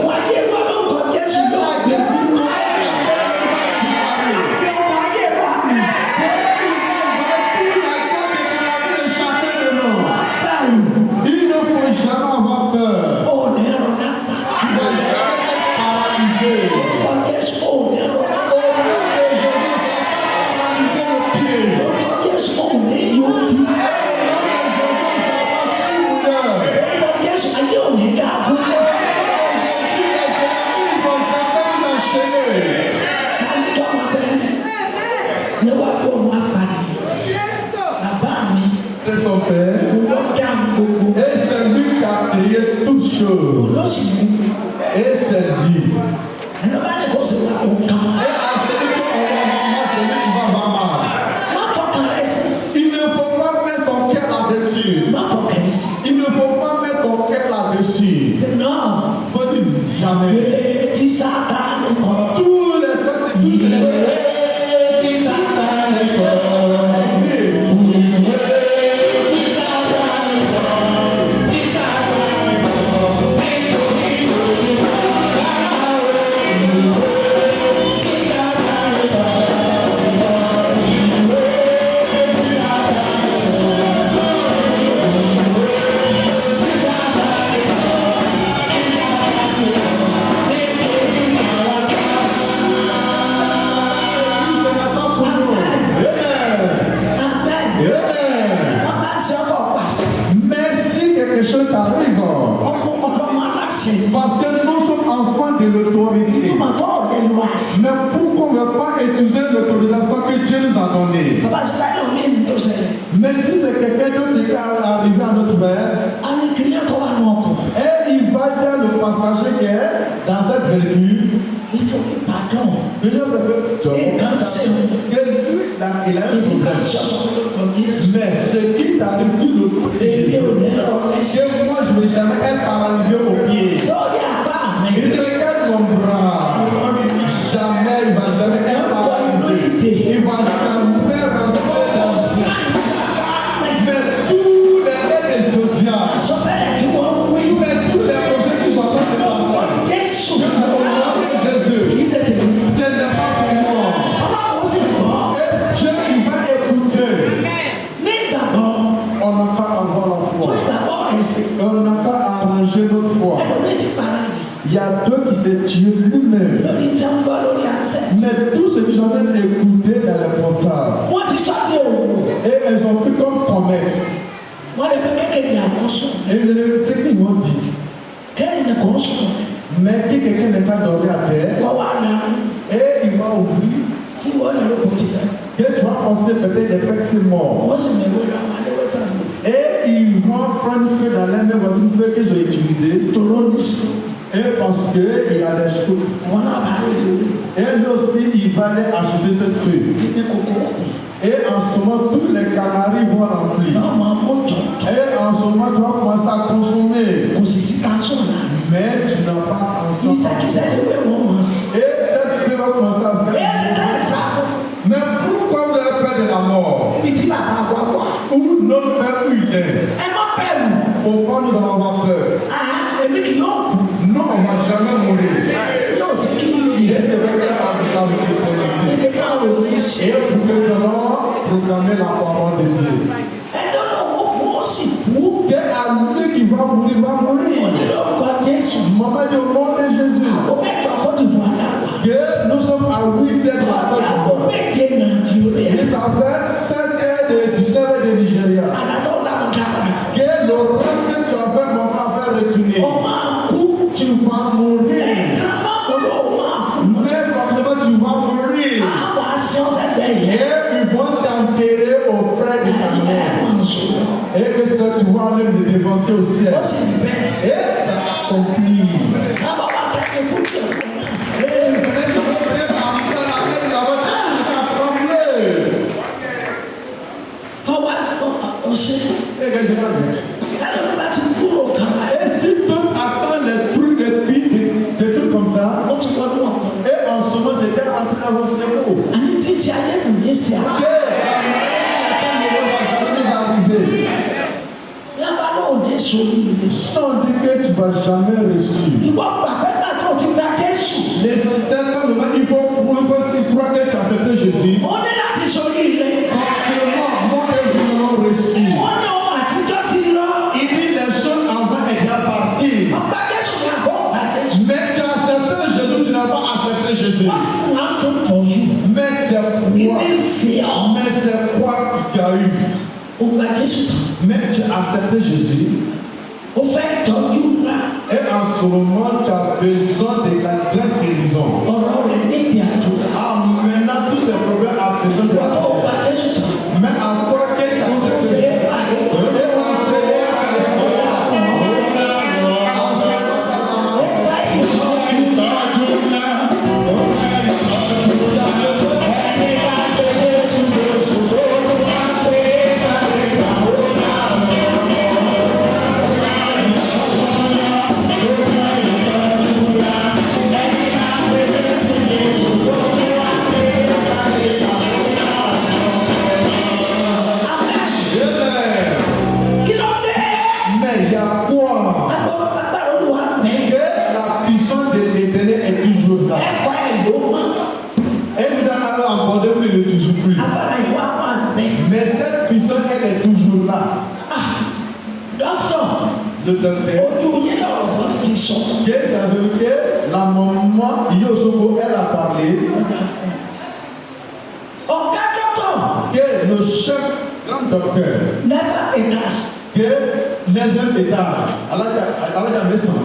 Wáyé wa lórúkọ Jésù yóò gbé mi. Àgbẹ̀ wáyé wa mi. Báwo Il ne faut jamais avoir peur. ò ní ẹ̀rọ náà pa? Tu ne vas jamais être paralysé. Lórúkọ Jésù ò ní ẹ̀rọ náà Au pa? nom de Jésus, paralyser le pied. Lórúkọ Jésù ò ní yóò di. Lórúkọ Jésù ayé ò ní dá agúnlẹ̀. Káàdì tó máa bẹ̀rẹ̀ níwájú òun apàdé. Bàbá mi C'est son Père. ló dá gbogbo. Et c'est lui qui a créé toutes choses. Ló sì mú. Et c'est lui. Ẹni bá ní kó sì wá òun kan. Et à celui qu'on va mal, celui qui va mal. Má fọkàn rẹ sí. Il ne faut pas mettre ton cœur là-dessus. Má fọkàn rẹ sí. Il ne faut pas mettre ton cœur là-dessus. Non. Faut dire jamais. Etí Sátánì kọ̀. Tout les Etí Sátánì kọ̀. Etí Sátánì kọ̀. Tí Sátánì kọ̀. Nítorí utiliser l'autorisation que Dieu nous a donnée. Bàbá ṣe ká lọ ní ẹni tó ṣẹlẹ̀. Mais si c'est quelqu'un d'autre qui est arrivé à notre frère, A ní kìnìún tó wà nù ọkọ̀. et il va dire le passager qui est dans cette véhicule, Il faut lui pardon. il a un problème. Ètí bá ṣọ̀ṣọ̀ lórúkọ Jésù. Mais ce qui t'arrive, tu le protèges. Èmi ò ní rọ lẹ́sẹ̀. Que moi, je ne vais jamais être paralysé au pied. Sọ́ọ́dí àbá mi. Il regarde mon bras. Jamais, il ne va jamais être paralysé. Il va jamais rentrer dans ça. Mais tous les règles de Dieu, Sọ́bẹ̀rẹ̀ tí wọ́n wí. mais tous les problèmes qui sont en train de parler, Jésù. Jésus, Kì í ṣe tèmi. ce n'est pas pour moi. Ọlọ́run sì gbọ́. Et Dieu, il va écouter. Ní ìgbàgbọ́. On n'a pas à avoir la Tó foi. ìgbàgbọ́ rẹ̀ sí. On n'a pas à arranger notre foi. Ẹlòmíì ti para rẹ̀. Il y a deux qui s'est tué lui-même. Lórí tí wọ́n gbọ́ lórí àṣẹ. Mais tous ceux qui sont en train d'écouter dans les portables, Wọ́n ti sọ́ di òwò. et elles ont pris comme commerce. Wọ́n lè fẹ́ kékeré àwọn sùn. Et ce qu'ils m'ont dit, Kẹ́hìn kò sùn. mais que quelqu'un n'est pas dormi à terre, Wọ́n wá nà. et il va ouvrir, Tí wọ́n lè lóko ti fẹ́. que tu vas penser peut-être des personnes morts. Wọ́n sì mẹ́wé lọ àwọn adéwé tán lò. Et ils vont prendre feu dans les mêmes voisines feu qu'ils ont utilisé. Tòró ní sùn. Et parce qu'il y a des choses. Wọ́n náà bá lórí ìwé. Et lui aussi, il va aller acheter cette feuille. Ní kòkó òkun. Et en ce moment, tous les canaris vont remplir. Náà máa mú jọ. Et en ce moment, tu vas commencer à consommer. Kò sì sí tánṣọ̀ náà. Mais tu n'as pas consommer. Ìsàkísà ìwé wọn mọ̀ sí. Et cette feuille va commencer à Bẹ́ẹ̀ sì faire. dá ìsá fún. Mais pourquoi vous avez peur de la mort? Ibi tí bàbá wa wà. Où notre père où il est? Ẹ má bẹ̀rù. Pourquoi nous allons avoir peur? Èmi kì yóò kú. Nous, on ne va jamais mourir. Yóò sì kí ni Et yìí. c'est vrai que la éternité. Ẹni náà wò ní ṣe. Et pour que nous allons proclamer la parole de Dieu. Ẹni náà wò kú ó sì kú. Que à lui qui va mourir, va mourir. Ní lórúkọ Jésù. Maman dit au nom de Jésus. Àgbo mẹ́jọ Côte d'Ivoire náà wà. Que nous sommes à 8 heures de la Àgbo Côte méje Nàìjíríà. Et ça fait 5 heures de 19 heures de Nigeria. Àdàtọ̀ làwọn dábàdà fún. Que le rang que tu as fait, maman, a fait retourner. Ó máa kú. Tu vas mourir. Ẹ̀ka máa kú ló máa kú. Mais forcément, tu vas mourir. Àwọn àṣẹ ọ̀sẹ̀ bẹ́ẹ̀ Et yẹn. ils vont t'enterrer auprès de ta mère. Máa ń sọ̀rọ̀. Et que tu vas aller le dévancer au ciel. Ó sì ń bẹ̀rẹ̀. Et ça s'accomplit. Àwọn bàbá kẹ́kẹ́ kú tí o ti náà. Et vous connaissez ce que c'est ça, la voiture qui a tremblé. Fọwọ́ ọ̀ṣẹ́. Et que je vais dire. Ìdálẹ́ bá ti kúrò kan láyé. Et si tu attends les trucs, des trucs comme ça, Ó ti wọ́n ní ọ̀pọ̀. et en ce moment, c'était entré dans vos cerveaux. Àní tí ń ṣe ayé kò ní ṣe àwọn. Que la mort va jamais nous arriver. Yàrá ló ò ní sórí ilé. Sans dire que tu vas jamais réussir. Ìwọ gbàgbé náà tó ti gba Jésù. L'essentiel, il faut croire que tu as accepté Jésus. Ó ní láti sórí ilé. Forcément, moi et vous allons réussir. Ó ní ohun àtijọ́ ti lọ. Il dit les choses avant et déjà parties. Ọgbà Jésù ni àbọ̀ ọgbà Jésù. Mais tu as accepté Jésus, tu n'as pas accepté Jésus. Wọ́n sì máa ń tún tọ̀ yù. Mais c'est Kí quoi? ni ṣe ọ́? Mais c'est quoi que tu as eu? Ọgbà Jésù tán. Mais tu as accepté Jésus. Ó fẹ́ tọ́jú ra Et en ce moment, tu as besoin de la grande guérison. ọ̀rọ̀ rẹ̀ nídìí àdúrà. Ah, maintenant, tous ces problèmes ont besoin de la Wọ́n tó ọgbà Jésù tán. Mais à toi, qu'est-ce Ó que ṣe tu é báyìí. fais? Ó fẹ́ ìtọ́jú. Kí ló dé? Mais il y a quoi? Agbára Olúwa bẹ́ẹ̀. Que la puissance de l'éternel est toujours là. Ẹ̀kọ́ ẹ̀ ló mọ̀. Et vous allez aborder, vous ne le toujours plus. Agbára yìí wá wà bẹ́ẹ̀. Mais cette puissance, elle est toujours là. Dókítà, Le docteur, ojú yín lọ́rọ̀ bọ́ fi sọ. que ça veut dire que la maman, Yosoko, elle a parlé. Ọ̀gá dókítà, Que le chef grand docteur, never enough. que les étage, à la maison.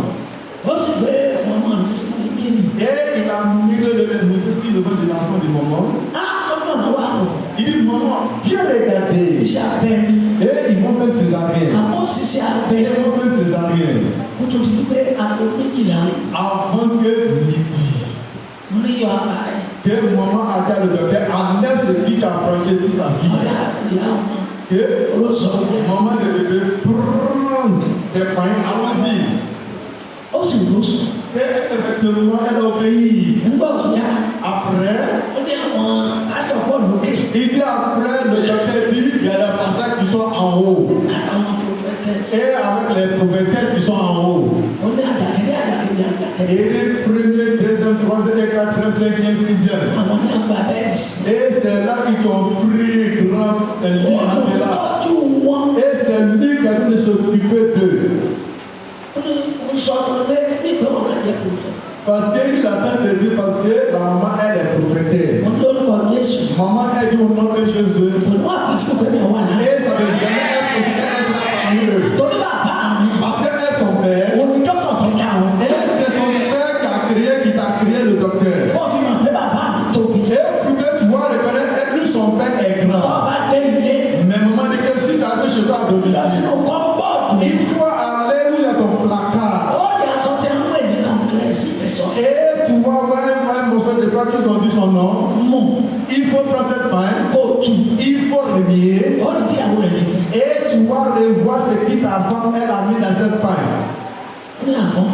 Ó sì gbé ọmọ mi sí ní kíni. Et il a mis le médecin, le devant de l'enfant de maman. Ah, maman, waouh. Il dit, maman, viens regarder. Iṣẹ́ abẹ ni. Et ils vont faire césarienne. Àmọ́ ṣiṣẹ́ abẹ. Ils vont faire césarienne. Kó tó di pé aago méjìlá. Avant que midi. Mo ní yọ àbá rẹ̀. Que maman a dit à le docteur, à 9 de qui tu as approché sur sa fille. Ọ̀yà ìyá ọmọ. Que Olóṣèlú jẹ́. maman de bébé prend des pains, allons-y. Ó sì lóṣù. Et effectivement, elle obéit. Nígbà tó yá. Après, Ó ní àwọn pásítọ̀ pọ̀ lókè. il dit après, le docteur dit, il y a des pasteurs qui sont en haut. Àtàwọn prophétesses. Et avec les prophétesses qui sont en haut. Ó ní àdàkẹ́lẹ́. Et les premiers, deuxième, troisième, quatrième, cinquième, sixième. Àwọn ní àgbà bẹ́ẹ̀ dì. Et c'est là qu'ils t'ont pris grand lit Ó à là. tọ́jú wọn. Et c'est lui qui a dû s'occuper d'eux. Ó ní mo sọ ọ̀rọ̀ pé nígbà wọn náà jẹ́ prophète. Parce qu'il attend de Dieu parce que la maman elle est prophétesse. Mo ní lórúkọ Jésù. Maman elle dit au nom de Jésus. Pẹ̀lú àbísí kò ní àwọn àná. Et ça veut jamais être prophétesse, elle sera parmi eux. Torí bàbá mi. Parce que elle son père. Òun ni dókítà tó dá o. Et c'est ton père qui t'a créé le docteur. Wọ́n fi hàn pé bàbá mi tóbi. Et pour que tu vois reconnaître que lui son père est grand. Tọ́ba dé ilé. Mais maman dit que si tu arrives chez toi à Lọ domicile, sínú kọ́ńpọ̀tù. il faut aller où il y a ton placard. Ó yà aṣọ tí a ń pè ní kọ̀ǹgírẹ́sì ti sọ. Et tu vas voir un morceau de quoi qu'ils ont dit son nom. Mú Il faut prendre cette pain. kó tù. Il faut remuer. Ó ní tí àwọn rẹ̀ fi. Et tu vas revoir ce qui ta femme elle a mis dans cette pain. Ó ní àbọ̀.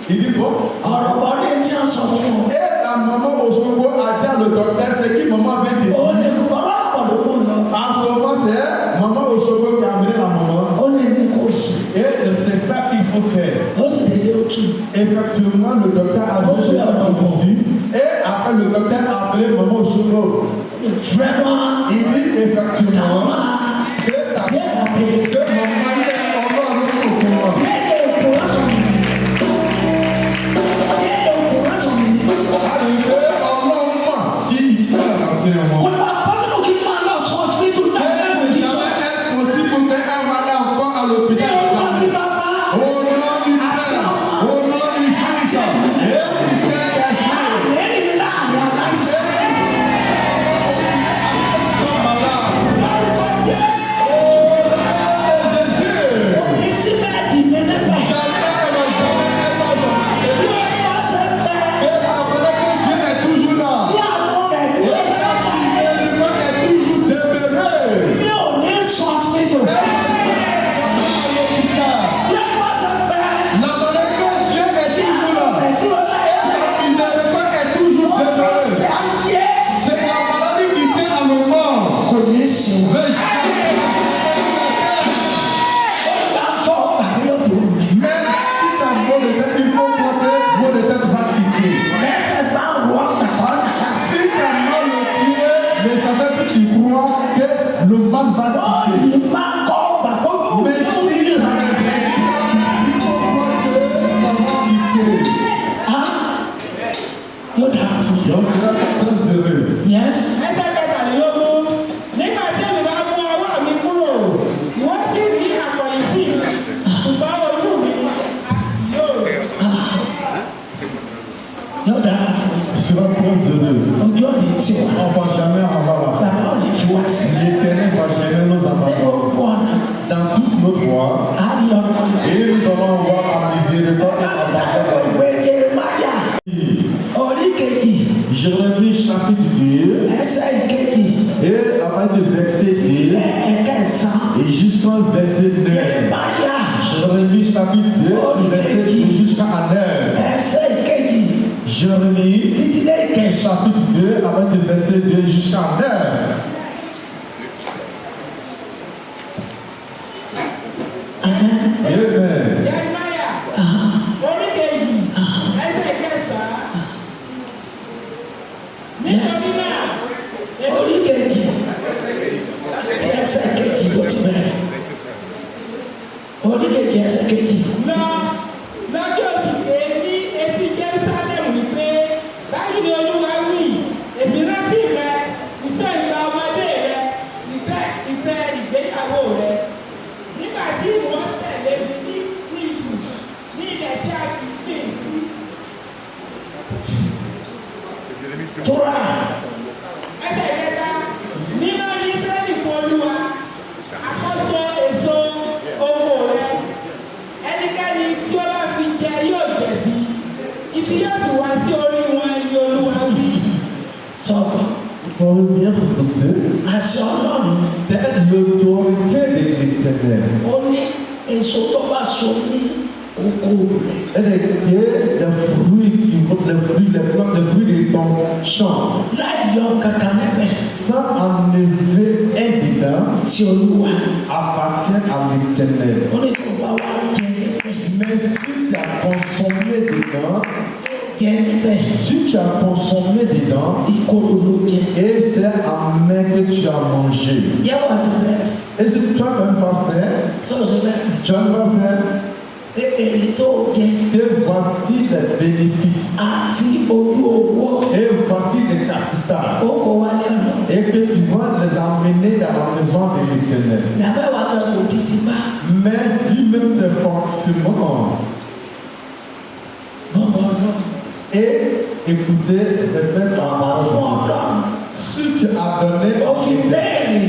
Il dit bon. Ọ̀rọ̀ bọ̀ ní tí a sọ fún ọ. Et la maman au second a dit à le docteur ce qui maman avait dit. Ó ní gbọ́dọ̀ pọ̀ ló mú lọ. En ce moment, c'est maman au second qui a amené la maman. Ó ní ní kò sí. Et c'est ça qu'il faut faire. Ó sì délé ó tù. Effectivement, le docteur a dit chez la ici. Et après, le docteur a appelé maman au second. Vraiment. Il dit effectivement que ta que maman est en bas avec le courant. Arrivé en moment, si il tient l'enseignement. On va jamais avoir la l'Éternel va jamais nous abandonner. Dans toute notre voie, et nous allons voir la miséricorde et la Jérémie chapitre 2, et à partir du verset 2, et jusqu'au verset 9. Jérémie chapitre 2, verset 2 jusqu'à 9. Jérémie chapitre 2, à partir du verset 2 jusqu'à 9. Amen. Amen. Lọ́jọ́ sì pé ní etí Jerusalem wípé báyìí ni Olúwa wí, èmi rántí rẹ, iṣẹ́ ìgbà ọmọdé rẹ, ìfẹ́ ìgbéyàwó rẹ. Nígbà tí ìwọ tẹ̀lé mi ní ìlú, ní ilẹ̀ tí a kì í gbìn sí. Torah. tí yóò sì wá sí orí wọn ni Olúwa wí. Sọ̀rọ̀. Pour revenir au Dieu, Àṣẹ Ọlọ́run. c'est l'autorité de l'Éternel. Ó ní èso tó bá so ní oko rẹ̀. Elle est les fruits qui vont, les fruits de ton champ. Láì yọ kankan níbẹ̀. Sans enlever un dedans, Tí Olúwa. appartient à l'Éternel. Ó ní tó bá wá jẹ níbẹ̀. Mais si tu as consommé dedans, Jẹ níbẹ̀. si tu as consommé dedans, Ìkorò ló jẹ. et c'est amer que tu as mangé. Yẹ wá sí bẹ́ẹ̀. Est-ce que tu as quand même pas fait? Sọ̀rọ̀ sí bẹ́ẹ̀. Tu as pas fait? Èrè tó jẹ. Et voici les bénéfices. Àti ojú owó. Et voici les capitales. Ó kó wálé ọ̀nà. Et que tu vas les emmener dans la maison de l'Éternel. Làbẹ́ wa kan kò títí bá. Mais dis même tes fonctionnements. Bọ̀bọ̀ náà. Et écoutez, respecte ta Ọba fún parole. Ọlọ́run. Si tu as donné, Ó fi béèrè.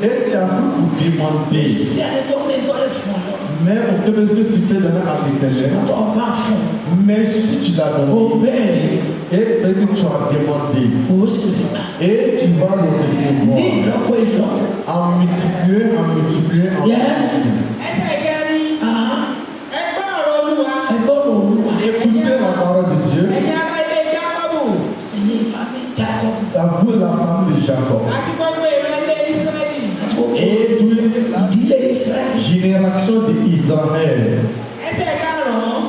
et tu as voulu pour demander, Sí ẹni tó ní tọ́lẹ̀ fún Ọlọ́run. mais on peut dire que tu peux donner à l'Éternel. Ọ̀tọ̀ ọba fún. Mais si tu l'as Ó donné, béèrè. et que tu as demandé, Ó sì rí bá. et tu vas le Ní recevoir, ìlọ́po ìlọ́po. en multiplier, en multiplier, en Yes. multiplier. Ẹsẹ̀ kẹrin, ẹ gbọ́ ọ̀rọ̀ Olúwa. Ẹgbọ́n Olúwa. Écoutez la parole de Dieu. Ẹ̀yin ará ilé Jákọ́bù Ẹ̀yin ìfami Jacob. À vous, la famille de Jacob. àti gbogbo ìran ilé Ísírẹ́lì. Àti gbogbo Et toute la ìdílé Israẹli. génération d'Israël. Ẹsẹ̀ karùn-ún,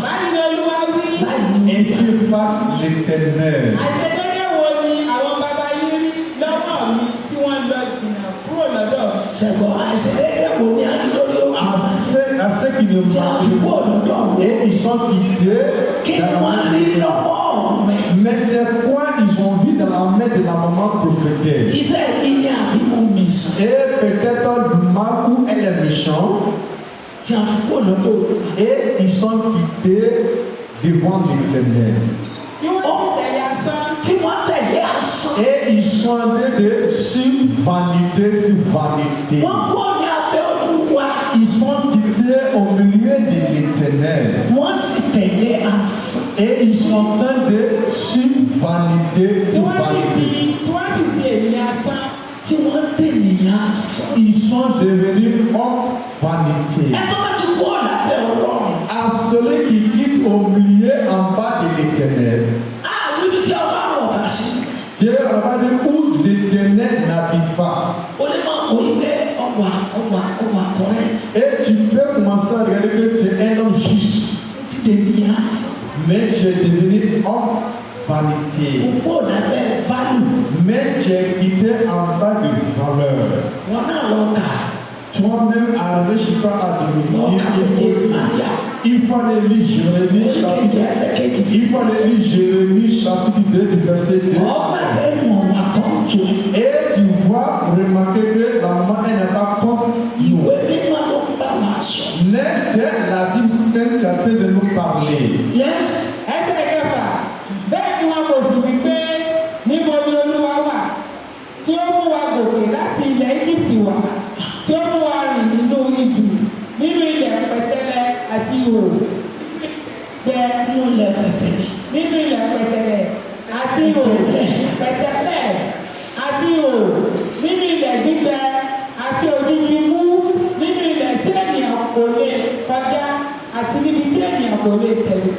báyìí ni Olúwa wí. Báyìí ni Ainsi parle l'Éternel. Àìṣedéédé wo ni àwọn baba yín rí lọ́wọ́ mi tí wọ́n lọ jìnnà kúrò lọ́dọ̀ mi? Ṣẹ̀gbọ́n àìṣedéédé wo ni a ní lórí òkè. À ceux qui ne Tí a fi kú marchent ọ̀dọ̀dọ̀ pas, mi. et ils sont quittés Kí ni dans wọ́n la rí main. lọ́wọ́ mi? Mais c'est quoi ils ont vu dans la main de la maman prophétesse. Iṣẹ́ mi ni àbí mo mi sàn. Et peut-être du mal où elle est méchante. Tí a fi kú ọ̀dọ̀dọ̀ mi. Et ils sont quittés devant l'Éternel. Tí wọ́n sì tẹ̀lé asán. Tí wọ́n tẹ̀lé asán. Et ils sont en train de sur vanité sur vanité. Wọ́n kú ní abẹ́ Olúwa. Ils sont quittés au milieu de l'Éternel. Wọ́n sì tẹ̀lé asán. Et ils sont en train de sur vanité Tí sur wọ́n sì vanité. di ènìyàn asán. Tí wọ́n tẹ̀lé asán. Ils sont devenus hommes vanité. Ẹ tó bá ti kú ọ̀dà bẹ́ Ọlọ́run. À celui qui quitte au milieu en bas de l'Éternel. Níbi tí Ọlọ́run ọ̀gá sí. Dieu va dire où l'Éternel n'habite pas. O lè máa wò ó pé ọgbà correct. Et tu peux commencer à regarder que tu es un homme juste. Ó ti dènì asán. Mais tu es devenu homme vanité. Gbogbo ọ̀dà bẹ́ value. Mais tu es quitté en bas de valeur. Wọ́n náà lọ kà. Toi-même arrivé chez toi à domicile, Lọ kà lóde Maria. il faut aller lire Jérémie Kéde chapitre. ẹsẹ̀ kejì tí. Il faut aller lire Jérémie chapitre 2 du verset 2. Ọmọ ẹgbẹ́ ìmọ̀ wà kàn tó. Et tu vas remarquer que la maman elle n'est pas comme Ìwé mímọ́ ló ń bá wa sọ. mais c'est la Bible sainte qui a fait de nous parler. Yes. Ẹsẹ̀ kẹfà, bẹ́ẹ̀ ni wọn kò sì wí pé níbo ni Olúwa wà tí ó mú wa gòkè láti ilẹ̀ Íjíbítì wá tí ó mú wa rìn nínú ijù nínú ilẹ̀ pẹ̀tẹ́lẹ̀ àti ihò gbẹ Nínú ilẹ̀ pẹ̀tẹ́lẹ̀. nínú ilẹ̀ pẹ̀tẹ́lẹ̀ àti ihò pẹ̀tẹ́lẹ̀ àti ihò nínú ilẹ̀ gbígbẹ àti òjijì mú nínú ilẹ̀ tí ènìyàn kò lè kọjá àti níbi tí ènìyàn kò lè tẹ̀lé.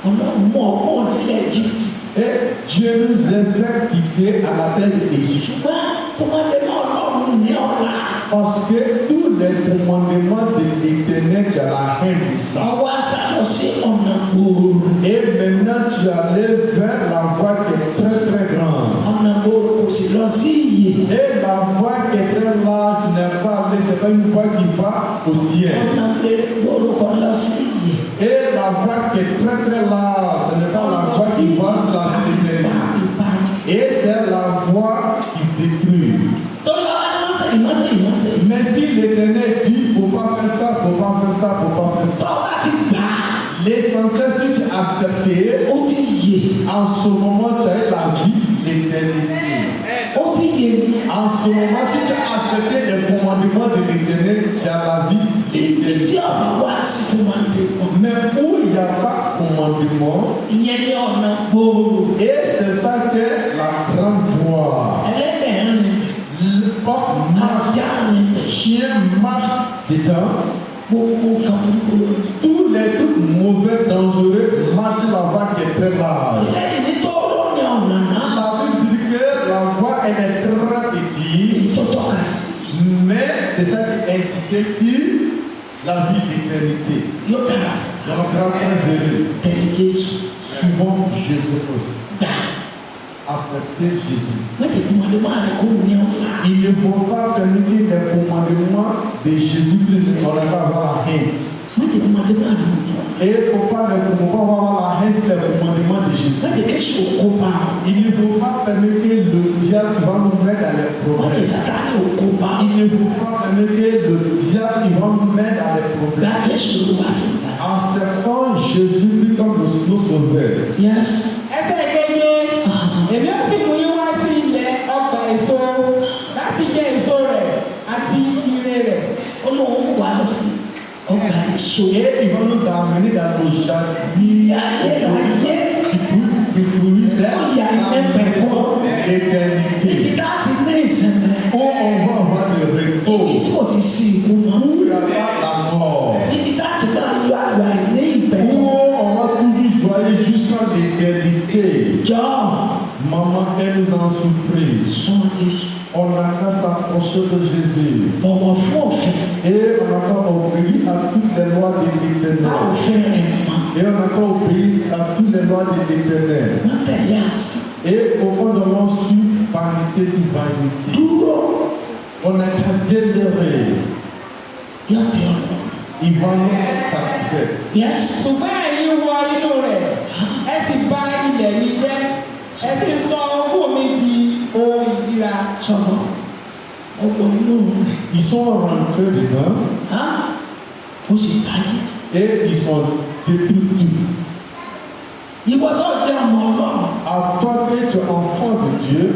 Ọlọ́run mú ọkọ̀ nílẹ̀ Egypt. Et Dieu nous a fait quitter à la terre d'Égypte. Ṣùgbọ́n tó bá dé náà Ọlọ́run ní ọ̀la. Parce que tous les commandements de l'Éternel, tu as la haine de ça. Ọwọ́ àṣà lọ sí ọ̀nà gbòòrò. Et maintenant, tu allais vers la voie qui est très très grande. Ọ̀nà gbòòrò kò sì lọ sí ìyè. Et la voie qui est très large n'est pas allée, c'est pas une voie qui va au ciel. Ọ̀nà gbòòrò kò lọ sí ìyè. Et la voie qui est très très large, ce n'est pas la voie qui va sur la l'éternité. Et c'est la voie qui détruit. Torí ọba ní mọ́sẹ̀. Mais si l'Éternel dit, faut pas faire ça, faut pas faire ça, faut pas faire ça. Tọ́ba ti gbà á. L'essentiel, si tu acceptes, Ó ti yè. en ce moment, tu as la vie, l'éternité. Ó ti yè ní. En ce moment, si tu as accepté les commandements de l'Éternel, tu as la vie, Ibi tí l'éternité. ọba wá sí tó máa ń dé pọ̀. Mais où il n'y a pas commandement, commandements. Et c'est ça que la grande joie. Le porc marche, chien marche dedans. Tous les trucs mauvais, dangereux marchent la voie qui est très large. La Bible dit que la voie elle est très petite, mais c'est ça qui est indiqué sur la vie d'éternité. On sera très heureux. Suivons Jésus-Christ. Accepter Jésus. Il ne faut pas permettre les commandements de Jésus-Christ. On ne va pas avoir la haine. Et il ne faut pas avoir la haine sur les commandements de Jésus. Il ne faut pas permettre le diable qui va nous mettre dans les problèmes. Il ne faut pas permettre le diable qui va nous mettre dans les problèmes. Acceptons Jésus-Christ comme nos sauveurs. Yes. Èmi ó sì mú yín wá sí ilẹ̀ ọgbà èso láti jẹ èso rẹ̀ àti ire rẹ̀. Olóhùn wà lọ sí ọgbà èso. Et il va nous amener dans nos jardins de fruits d'éternité. Où on va avoir le repos. Où il n'y a pas la mort. Où on va toujours joyer jusqu'à l'éternité. Maman, elle nous en surprise. On n'a qu'à s'approcher de Jésus. Et on n'a qu'à obéir à toutes les lois de l'Éternel. Et on n'a qu'à obéir à toutes les lois de l'Éternel. Et au fond de mon sur vanité sur vanité. On n'a qu'à délérer. Il va nous satisfaire. Ṣùgbọ́n ẹ̀yin wọ inú rẹ̀, ẹ sì bà ilẹ̀ mi jẹ́, ẹ sì sọ ogún mi di ohun ìríra. Ils sont rentrés dedans. Et ils sont détruits tout. À toi que tu es enfant de Dieu.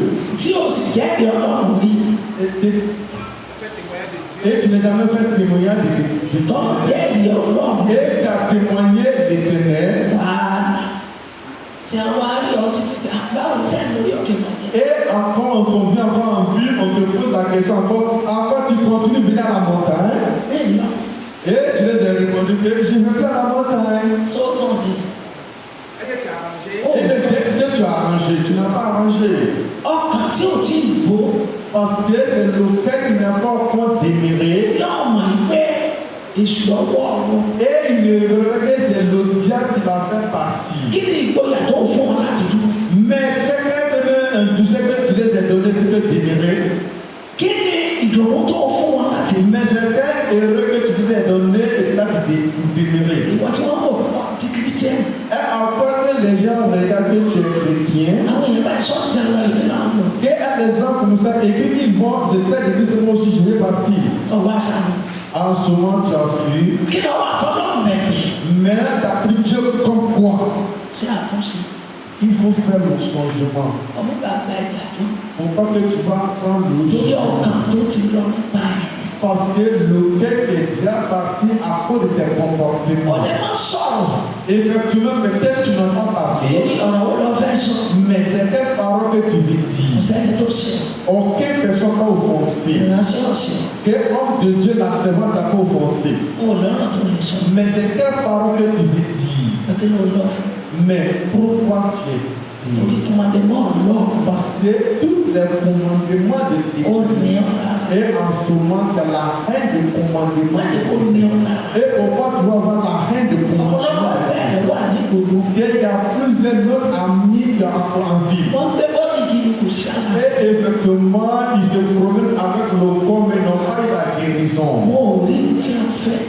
Et tu n'as jamais fait témoignage de Dieu. Et tu as témoigné l'Éternel. Et encore on vient avoir envie, on te pose la question encore tu continues de venir à la montagne. Et tu les as répondu que je ne veux plus à la montagne. Et le texte que tu as arrangé, tu n'as pas arrangé. Parce que c'est le fait qu'il n'a pas encore démiré. Et il ne regarde que c'est le diable qui va faire partie. Mais c'est que tu sais que tu les as donné pour te démirer. Mais c'est quel erreur que tu les as donné et là tu démirer. Et encore que les gens regardent que tu es chrétien. Et à des gens comme ça, et puis ils vont, c'est ça qu'ils disent moi aussi je vais partir. En ce moment tu as fui. Mais là tu as pris Dieu comme quoi? Il faut faire le changement. Il ne faut pas que tu vas prendre le changement. Parce que le cœur est déjà parti à cause de tes comportements. Effectivement, peut-être tu n'en as pas parlé. Mais c'est quelle parole que tu lui dis? Aucune personne n'a offensé. Quel homme de Dieu, la servante n'a pas offensé. Mais c'est quelle parole que tu lui dis? Mais pourquoi tu es? Parce que tous les commandements de Dieu, et en ce moment, tu as la haine des commandements. Et pourquoi tu vas avoir la haine des commandements? Il y a plusieurs autres amis qui ont envie. Et effectivement, ils se promènent avec le corps, mais n'ont pas eu la guérison.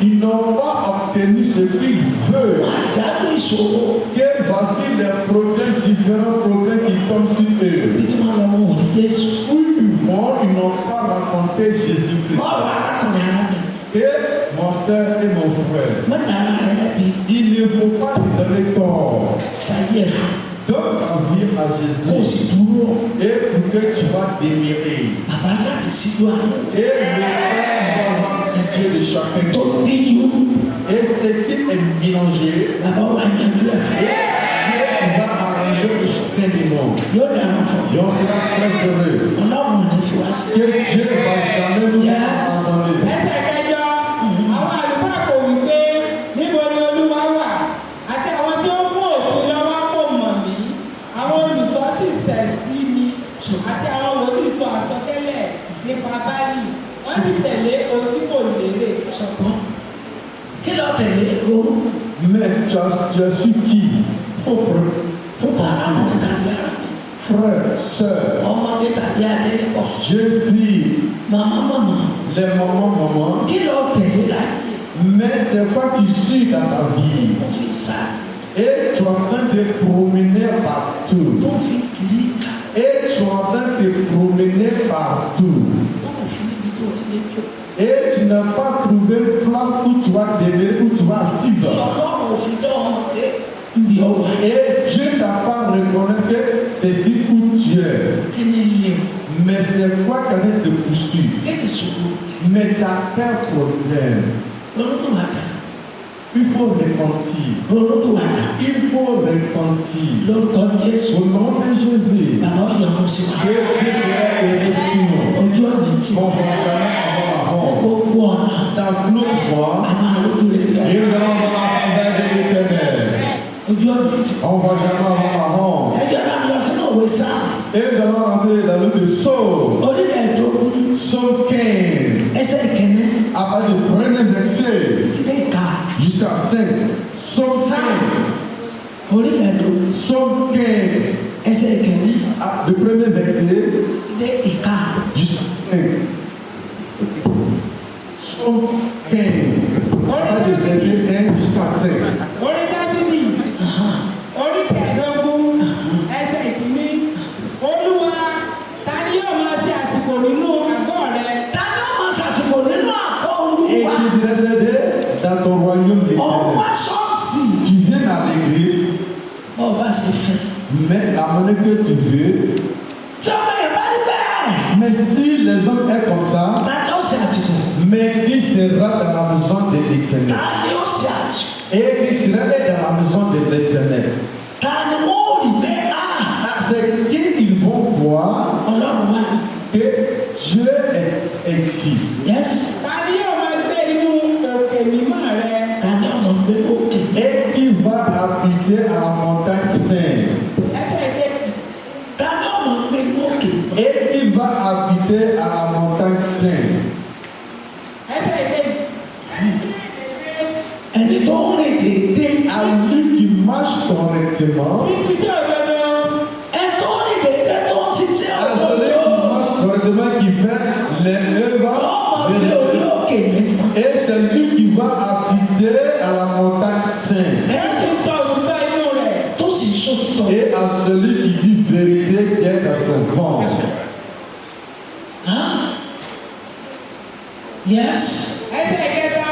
Ils n'ont pas obtenu ce qu'ils veulent. Et voici les problèmes, différents problèmes qui tombent sur eux. Où ils vont, ils n'ont pas rencontré Jésus-Christ. Et mon soeur et mon frère, il ne faut pas lui donner tort. Donne ta vie à Jésus. Et pour que tu vas démirer. Et le Père va avoir pitié de chacun. Et ce qui est mélangé, bàbá wa yanjú ẹ̀ fún. Dieu va arranger le chemin du monde. Yóò dára fún. Et on sera très heureux. Ọlọ́run ò ní fi wá sí. Que Dieu ne va jamais nous abandonner. ẹsẹ̀ kẹjọ àwọn àlùfáà kò wí pé níbo ni olúwa wà àti àwọn tí ó mú òfin lọ́wọ́ kò mọ̀ mí àwọn olùṣọ́ sì ṣẹ̀ sí mi àti àwọn wòlíì sọ àsọtẹ́lẹ̀ nípa báyìí wọ́n sì tẹ̀lé ohun tí kò lérè. Sọ̀gbọ́n kí ló tẹ̀lé ronú. Mais tu as su qui? Faut Àwọn penser. tàbí ara mi. Frère, sœur, Ọmọdé tàbí adé pọ̀. jeune fille, Màmá màmá. les mamans, Kí ló tẹ̀lé láyé? mais c'est quoi qui suit dans ta vie? Mo fi sá. Et tu es en train de promener partout. Mo fi kiri ká. Et tu es en train de promener partout. Mo fi níbi tí o ti lè jó. Et tu n'as pas trouvé place où tu vas demeurer, où tu vas Tí assis. Ọlọ́run ò fi dán ọmọ pé ibi ọwọ́ ẹ̀. Et Dieu t'a pas reconnu que c'est ici où tu es. Kí ni ilé o? Mais c'est quoi qu'on est de poursuivre? Kí ni ìṣòro? Mais tu as un problème. Lórúkọ àdá. Il faut repentir. Lórúkọ àdá. Il faut repentir. Lórúkọ Jésù. Au nom de Jésus. Bàbá ọ̀yọ́ sí wa. Que Dieu soit heureux sur nous. Ojú ọ̀nà tí On va jamais avoir la honte. gbogbo ọ̀nà Dans notre voie, àmà lójú rẹ̀ bí et ọ̀nà. nous allons dans la faveur de l'Éternel. Ojú ọ̀nà tí. On va jamais avoir la honte. Ẹjọ́ náà lọ sínú òwe sáà. Et nous allons rentrer dans le Psaume. Oníkẹ̀ẹ́dógún. Psaume 15. Ẹsẹ̀ ìkẹ́ni. À partir du premier verset Títí dé ìka. jusqu'à 5. Psaume 15. Oníkẹ̀ẹ́dógún. Psaume 15. Ẹsẹ̀ ìkẹ́ni. Du premier verset Títí dé ìka. jusqu'à 5. Psaume 15. À partir du verset 1 jusqu'à 5. orí dábìlì orí kẹẹ̀ẹ́dógún ẹsẹ̀ ìkíní olúwa ta ni yóò máa ṣe àtìkò nínú àgọ́ rẹ. Ta ni ó máa ṣàtìkò nínú àgọ́ Et Olúwa? Israël, dans ton royaume Ọ̀pá d'éternel, ṣọ́ọ̀ṣì. tu viens à l'église, Ọba ṣe fẹ́. mais la monnaie que tu veux. Tí ọmọ yẹn bá rí bẹ́ẹ̀. Mais si les hommes est comme ça, Ta ni ó ṣe àtìkò? mais il sera dans la maison de l'éternel. Ta ni ó ṣe àtìkò? Et Israël est dans la maison de l'éternel. Ta ni wọ́n ò rí bẹ́ẹ̀? C'est qu'ils vont voir Ọlọ́run wà ní. que Dieu est ici. Yes. ta ni yóò máa gbé inú òkè mímọ́ rẹ. Ta ni ọmọ gbé òkè? Et il va habiter à la montagne sainte. ẹsẹ̀ ìkejì Ta ni ọmọ gbé òkè? Et il va habiter à la montagne sainte. ẹsẹ̀ ìkejì Ẹni tó ń rìn déédéé. À lui qui marche correctement, tí ṣiṣẹ́ òdodo Ẹni tó ń rìn déédéé tó ń ṣiṣẹ́ à celui qui òdodo. marche correctement, qui fait les œuvres Ọmọ de gbé orí Dieu. òkè mímọ́. Et c'est lui qui va habiter à la montagne sainte. ẹni tí sọ òtítọ́ inú rẹ̀. Tó sì ń sòtítọ́. Et à celui qui dit vérité qui est dans son ventre. Huh? Yes. ẹsẹ̀ ìkẹta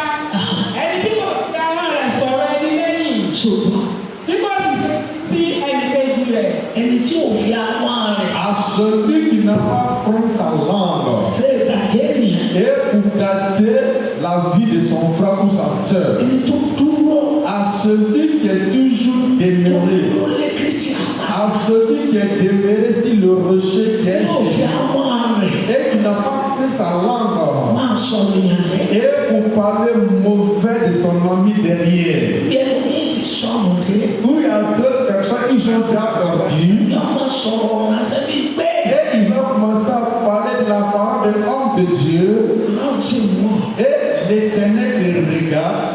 ẹni tí kò fi ara rẹ̀ sọ̀rọ̀ ẹni lẹ́yìn Ṣùgbọ́n tí kò sì ṣe sí ẹnì kejì rẹ̀. ẹni tí ò fi àwọn rẹ̀ À celui qui n'a pas pris sa langue ṣe ìbàjẹ́ ènìyàn. et pour gâter la vie de son frère ou sa soeur. Ẹni tó dúró. À celui qui est toujours demeuré. Ló lé Kristi àmà. À celui qui est demeuré sur le rocher qui Tí est ò fi àwọn rẹ̀ et qui n'a pas pris sa langue máa sọ̀rọ̀ yàn lẹ́. et pour parler mauvais de son ami derrière. Bí ẹlòmíì ti sọ̀rọ̀ dé. Où il y a d'autres personnes qui sont déjà perdues Yọ ọmọ sọ̀rọ̀ ránṣẹ́ bíi pé et il va commencer à parler de la parole de l'homme de Dieu Ọlọ́run ti wọ̀. et l'Éternel le regarde.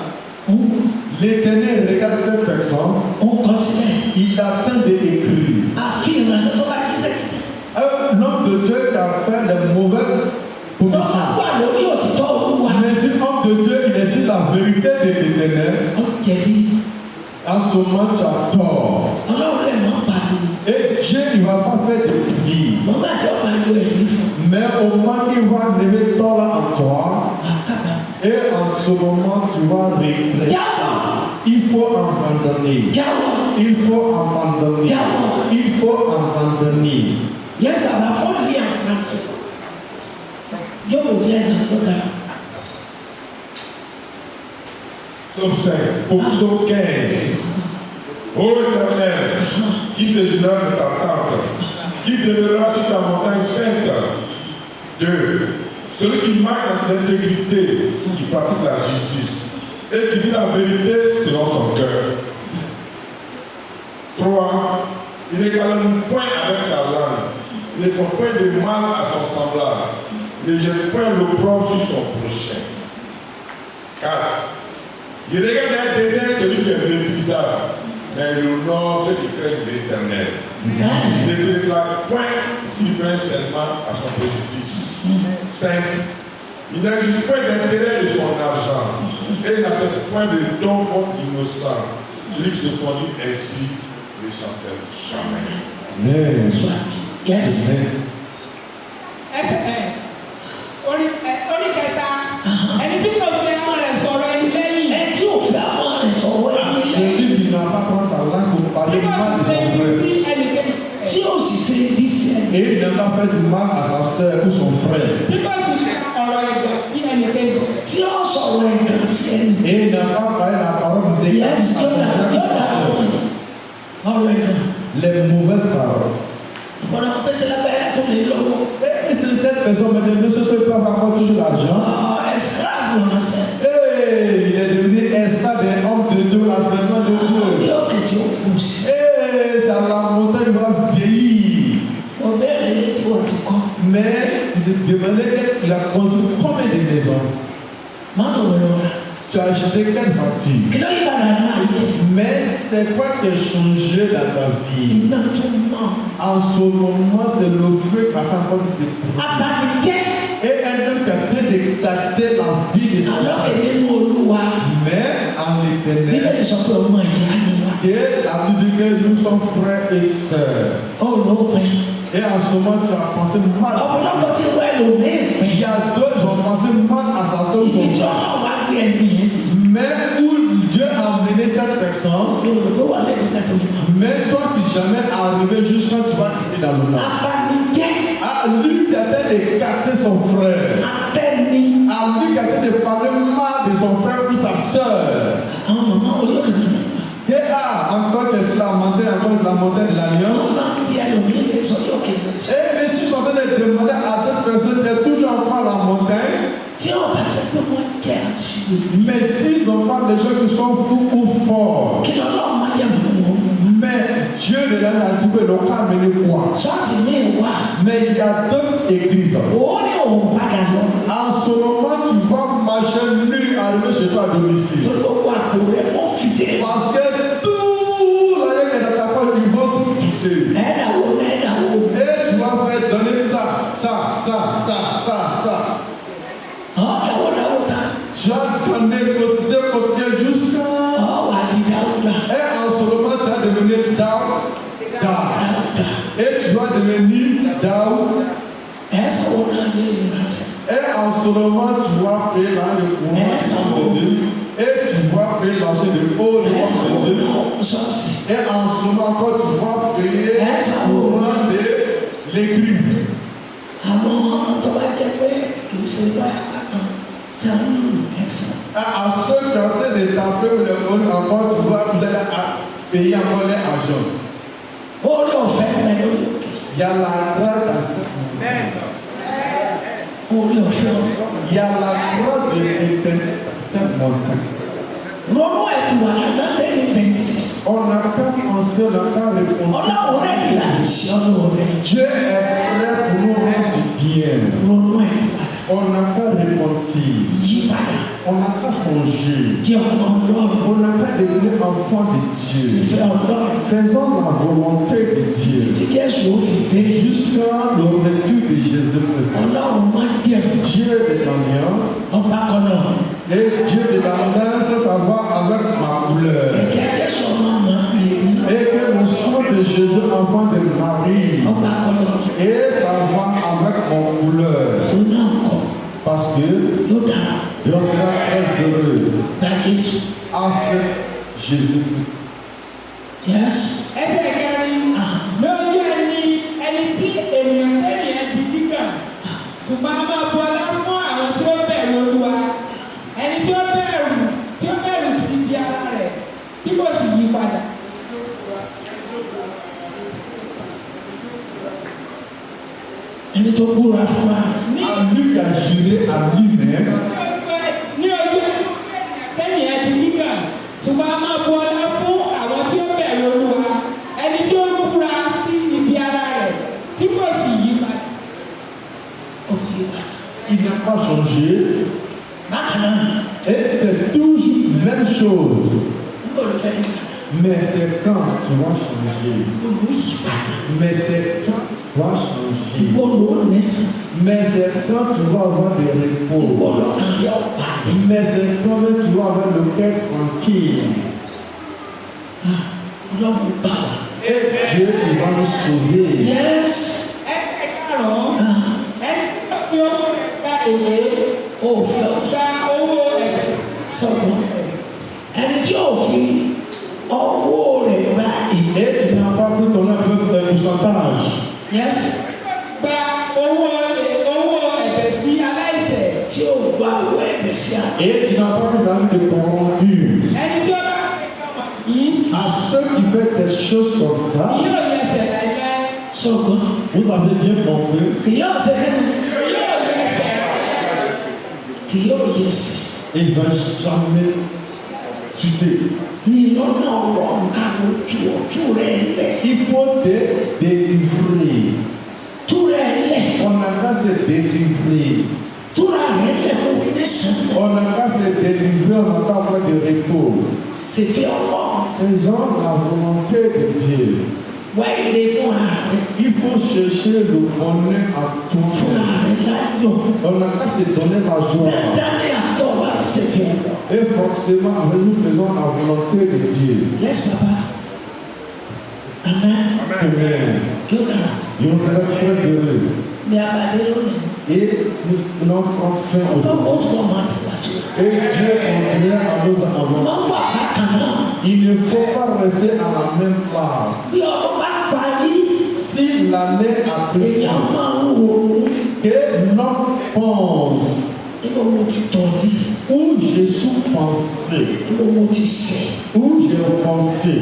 L'Éternel regarde cette personne, Ó kọ sílẹ̀. il attend d'écrire. Àfi ìránṣẹ́ tó bá kíṣẹ́kíṣẹ́. Un homme de Dieu qui a fait de mauvaises Tó bá positions. wà lórí òtítọ́ Olúwa. Mais si homme de Dieu, il est sur la vérité de l'Éternel, Ó jẹ̀bi. en ce moment tu as tort. Ọlọ́run lè máa pariwo. Et Dieu, il ne va pas faire de prière. Mo bá jẹ́ ọba ìlú ẹ̀mí fún. Mais au moment qu'il va lever tort en toi, Àkàbà. et en ce moment tu vas regretter. Jáwọ́. Il faut abandonner. Jáwọ́. Il faut abandonner. Il faut abandonner. Yes, bàbá fọ́ọ̀nù ní àfúrásì. Yóò wò díẹ̀ náà ló dára. Psaume 5, psaume 15. Ô Éternel, qui séjourne de ta tente, qui demeurera sur ta montagne sainte. 2. Celui qui marche d'intégrité, qui pratique la justice et qui dit la vérité selon son cœur. 3. Il ne calomnie point avec sa langue, il ne fait point de mal à son semblable, il ne jette point l'opprobre sur son prochain. 4. Il regarde un dédain celui qui est méprisable, mais il honore ceux qui craignent l'Éternel. Il ne se déclare point s'il vient seulement à son préjudice. 5. Il n'existe point d'intérêt de son argent et il n'accepte point de don contre l'innocent. Celui qui se conduit ainsi ne chancelle jamais. Amen. Yes. Orí kẹta, ẹni tí kò fi àwọn rẹ̀ sọ̀rọ̀ ẹni lẹ́yìn. Ẹni tí ò fi àwọn rẹ̀ sọ̀rọ̀ ẹni Celui qui n'a pas prendre sa langue pour parler Tí kò mal sì de ṣe son ibi sí frère. ẹnìkejì. tí ò sì ṣe ibi sí ẹni. Et il n'a pas fait du mal à sa soeur ou son frère. Tí kò sì ṣe ọ̀rọ̀ ẹ̀gàn sí ẹnìkejì. Tí ó sọ̀rọ̀ ẹ̀gàn sí ẹni. Et il n'a pas parlé la parole de Yes, yóò dára fún mi. Ọ̀rọ̀ ẹ̀gàn. les mauvaises paroles. Ìkọ̀nà pèsè lábẹ́rẹ́ tó lè lọ́wọ́. Et si cette personne ne se fait pas encore toujours l'argent, Esclave ló sẹ́. et il est devenu esclave des hommes de Dieu, l'enseignement de Ní Dieu. òkè tí ó kù sí. Et c'est à la montagne il va vieillir. Mo bẹ̀rẹ̀ ilé tí wọ́n ti kọ́. Mais il demandait qu'il a construit combien de maisons? Mọ́tò wo ló rà? Tu as acheté quelle voiture? Kí ló yí padà ní ayé? Mais c'est quoi qui a changé dans ta vie? Iná tó mọ̀. En ce moment, c'est le feu qui a encore de Abanijẹ́. et un homme qui a train de gâter la vie de son Àlọ́kè frère. nínú Olúwa. Mais en Bíbélì éternel, sọ pé ọmọ ìyá ni wá. Dieu a dit que nous sommes frères et sœurs. Ó ló pin. Et en ce moment, tu as pensé mal. Ọ̀pọ̀lọpọ̀ ti wọ ẹlòmíì pin. Il y a d'autres qui ont pensé mal à sa soeur ou Ibi son tí frère. ọlọ́run wá gbé ẹni yẹn. Mais où Dieu a mené cette personne, Ló wà lẹ́nu ká tó fi mọ̀. mais toi tu n'es jamais arrivé jusqu'à quand tu vas quitter dans le monde. Abanijẹ́. À lui qui a train de gâter son frère. Atẹ́ni. À lui qui a train de parler mal de son frère ou sa soeur. Àwọn màmá orí òkè nínú. Et encore tu es sur la montagne de l'Alliance. Wọ́n máa ń bí ẹlòmíì lè sọ yóò kéde sọ. Et mais si je suis en train de demander à d'autres personnes qui est toujours encore à la montagne, Tí ọba jẹ́ pé wọ́n jẹ́ àṣìlè. mais s'ils n'ont pas des gens qui sont fous ou forts, Kí ló lọ́ọ́ máa jẹ́ mọ̀ wọ́n? mais Dieu ne l'a pas dit que l'on peut amener quoi. Ṣọ́ọ̀ṣì ní ìwà. Mais il y a d'autres églises. Òun ní òun padà lọ. En ce moment, tu vas marcher nu arriver chez toi à domicile. Tó gbogbo àpò rẹ̀ kó fìdé. Parce que tout l'année que dans ta poche, ils vont tout quitter. Ẹ̀ẹ́dàwó ẹ̀ẹ́dàwó. Et tu vas faire donner ça. Ọ̀dàwó dáwó ta. Tu as donné cotiser jusqu'à. Ọ̀wà àti dáwúdà. Et en ce moment, tu vas devenir Daouda. Dáwúdà. Et tu vas devenir Daouda. Ẹ̀ẹ́sà wo náà lè lè ránṣẹ́. Et en ce moment, tu vas payer l'argent de courant de Dieu. Et tu vas payer l'argent de haut de Ẹ̀ẹ́sà wo Dieu. náà ṣọ́ọ̀ṣì. Et en ce moment, quand tu vas payer le courant de l'église. Àwọn tó bá jẹ́ pé kì í ṣe bá àtàn tí a ń lò ẹ̀sán. À ceux qui ont fait des tapés ou des vols, encore tu vas peut-être payer encore les argent. Orí ọ̀fẹ́ mẹ́ lórí òkè. Il y a la grâce à cette montagne. Orí ọ̀fẹ́ ọ̀rẹ́. Il y a la grâce de l'éternel à cette montagne. Ronú ẹ̀dùn àdàdé ní 26. On n'a pas pensé, on n'a pas répondu. Ọlọ́run rẹ̀dí láti ṣe ọlọ́run. Dieu est prêt pour nous rendre du bien. Ronú ẹ̀dùn àdàdé. On n'a pas répondu. Yí padà. On n'a pas songé. Jẹ́ ọmọ ọlọ́run. On n'a pas devenu enfant de Sì Dieu. fẹ́ ọlọ́run. Faisons la volonté de Dieu. Títí Jésù ó fi dé. Jusqu'à le retour de Jésus-Christ. Ọlọ́run máa ń jẹ̀rù. Dieu de l'alliance. Ọba kan náà. Et Dieu de l'alliance, ça va avec ma couleur. Ẹ̀jẹ̀ Jésù ọmọ máa ń lè rí. Et que le sang de Jésus, enfant de Marie. Ọba kan náà. Et ça va avec mon couleur. Tó náà kọ̀. Parce que Yóò dára. je serai très heureux Gba Jésù. avec Jésus-Christ. Yes. Ẹsẹ̀ kẹrin lórí ẹni tí ènìyàn tẹ́lẹ̀ ẹ̀ di gíga ṣùgbọ́n a máa bu ọlá fún àwọn tí ó bẹ̀rù Olúwa ẹni tí ó bẹ̀rù sí tó búra fún wa. À lui qui a juré à lui-même. Ní ọjọ́ tẹ́yìn ẹ̀dí nígbà ṣùgbọ́n a máa bu ọlá fún àwọn tí ó bẹ̀rù Olúwa ẹni tí ó búra sí ibi ara rẹ̀ tí kò sì yí padà. Il n'a pas changé. Bákan náà. Et c'est toujours la même chose. Níbo ló fẹ́ yí padà? Mais c'est quand tu vas changer. Níbo ló yí padà? Mais c'est quand tu vas changer. Níbo ló nẹ́sìn? Mais c'est quand tu vas avoir des Níbo repos. ló kàn yẹ ọ̀pá rẹ̀? Mais c'est quand tu vas avoir le cœur tranquille. Ọlọ́run bá wa. Et Dieu, il va nous sauver. Yes. Ẹsẹ̀ karùn-ún ẹni tó fi owó rẹ̀ gba èlé Òfin gba owó ẹ̀bẹ̀ sọ̀rọ̀. Ẹni tí ò fi ọwọ́ rẹ̀ gba èlé. Et tu n'as pas pris ton pourcentage. Yes. gba owó ẹ̀bẹ̀ sí aláìṣẹ̀. Tí ò gba owó ẹ̀bẹ̀ sí àná. Et tu n'as pas pris l'argent de ton rendu. Ẹni tí ó bá ṣe kọ́mọ yìí À ceux qui font des choses comme ça, yóò yẹsẹ̀ láìláì. Sọ̀rọ̀. vous avez bien compris, Kì yóò ṣe kẹ́nu. Yóò yẹsẹ̀. Kì yóò yẹ sí. il ne va jamais chuter. Ní lọ́nà ọ̀rọ̀ nǹkan ojú rẹ̀ lẹ̀. Il faut te délivrer. Tú rẹ̀ lẹ̀. On n'a qu'à se délivrer. Túra rẹ̀ lẹ̀ kó ní sàn. On n'a qu'à se délivrer, on n'a qu'à avoir de repos. Ṣèfẹ́ Ọlọ́run. Faisons la volonté de Dieu. Wá ilé fúnra rẹ̀. Il faut chercher le bonheur à Fúnra toi. rẹ̀ láyọ̀. On n'a qu'à se donner la joie. Dandan ní àtọ̀ wá fi ṣèfẹ́ lọ. Et forcément, avec nous faisons la volonté de Dieu. Yes, papa. Amen. Amen. Yóò dára. Nous serons très heureux. Bí a bá dé lónìí. Et nous allons enfin Ọlọ́run ó aujourd'hui. tún ọmọ àtẹ̀wá sí wa. Et Dieu continuera à nous avancer. Wọ́n wà bákan náà. Il ne faut pas rester à la même place. Bí ọdún bá parí, Si l'année a pris èèyàn máa ń ronú. que l'homme pense Níbo mo ti tọ̀ dí? où je suis pensé, Níbo mo ti ṣẹ̀? où j'ai pensé,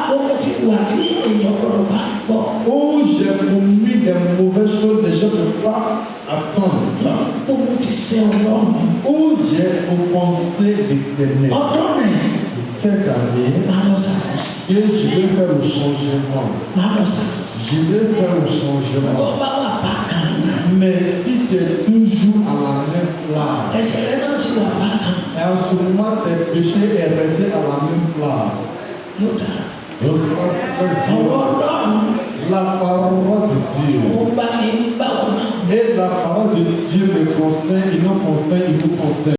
Mo ti wà tí èèyàn gbọ́dọ̀ bá gbọ́. où j'ai commis des mauvaises choses, les gens ne peuvent pas attendre ça. Níbo mo ti ṣẹ̀ Ọlọ́run? Où j'ai offensé l'Éternel. Ọdún rẹ̀ Cette année, máa lọ ṣàkóso. et je vais faire le changement. Máa lọ ṣàkóso. Je vais faire le Tó changement. bá wà bákan náà. Mais si tu es toujours à la même place, Ẹ̀ṣẹ̀ rẹ̀ náà sì wà bákan. et en ce moment tes péchés est resté à la même place, Yóò dára. reçois Ọ̀rọ̀ Ọlọ́run la parole de Dieu. ó bá mi ní báwo náà. Et la parole de Dieu me conseille, il nous conseille, il vous conseille.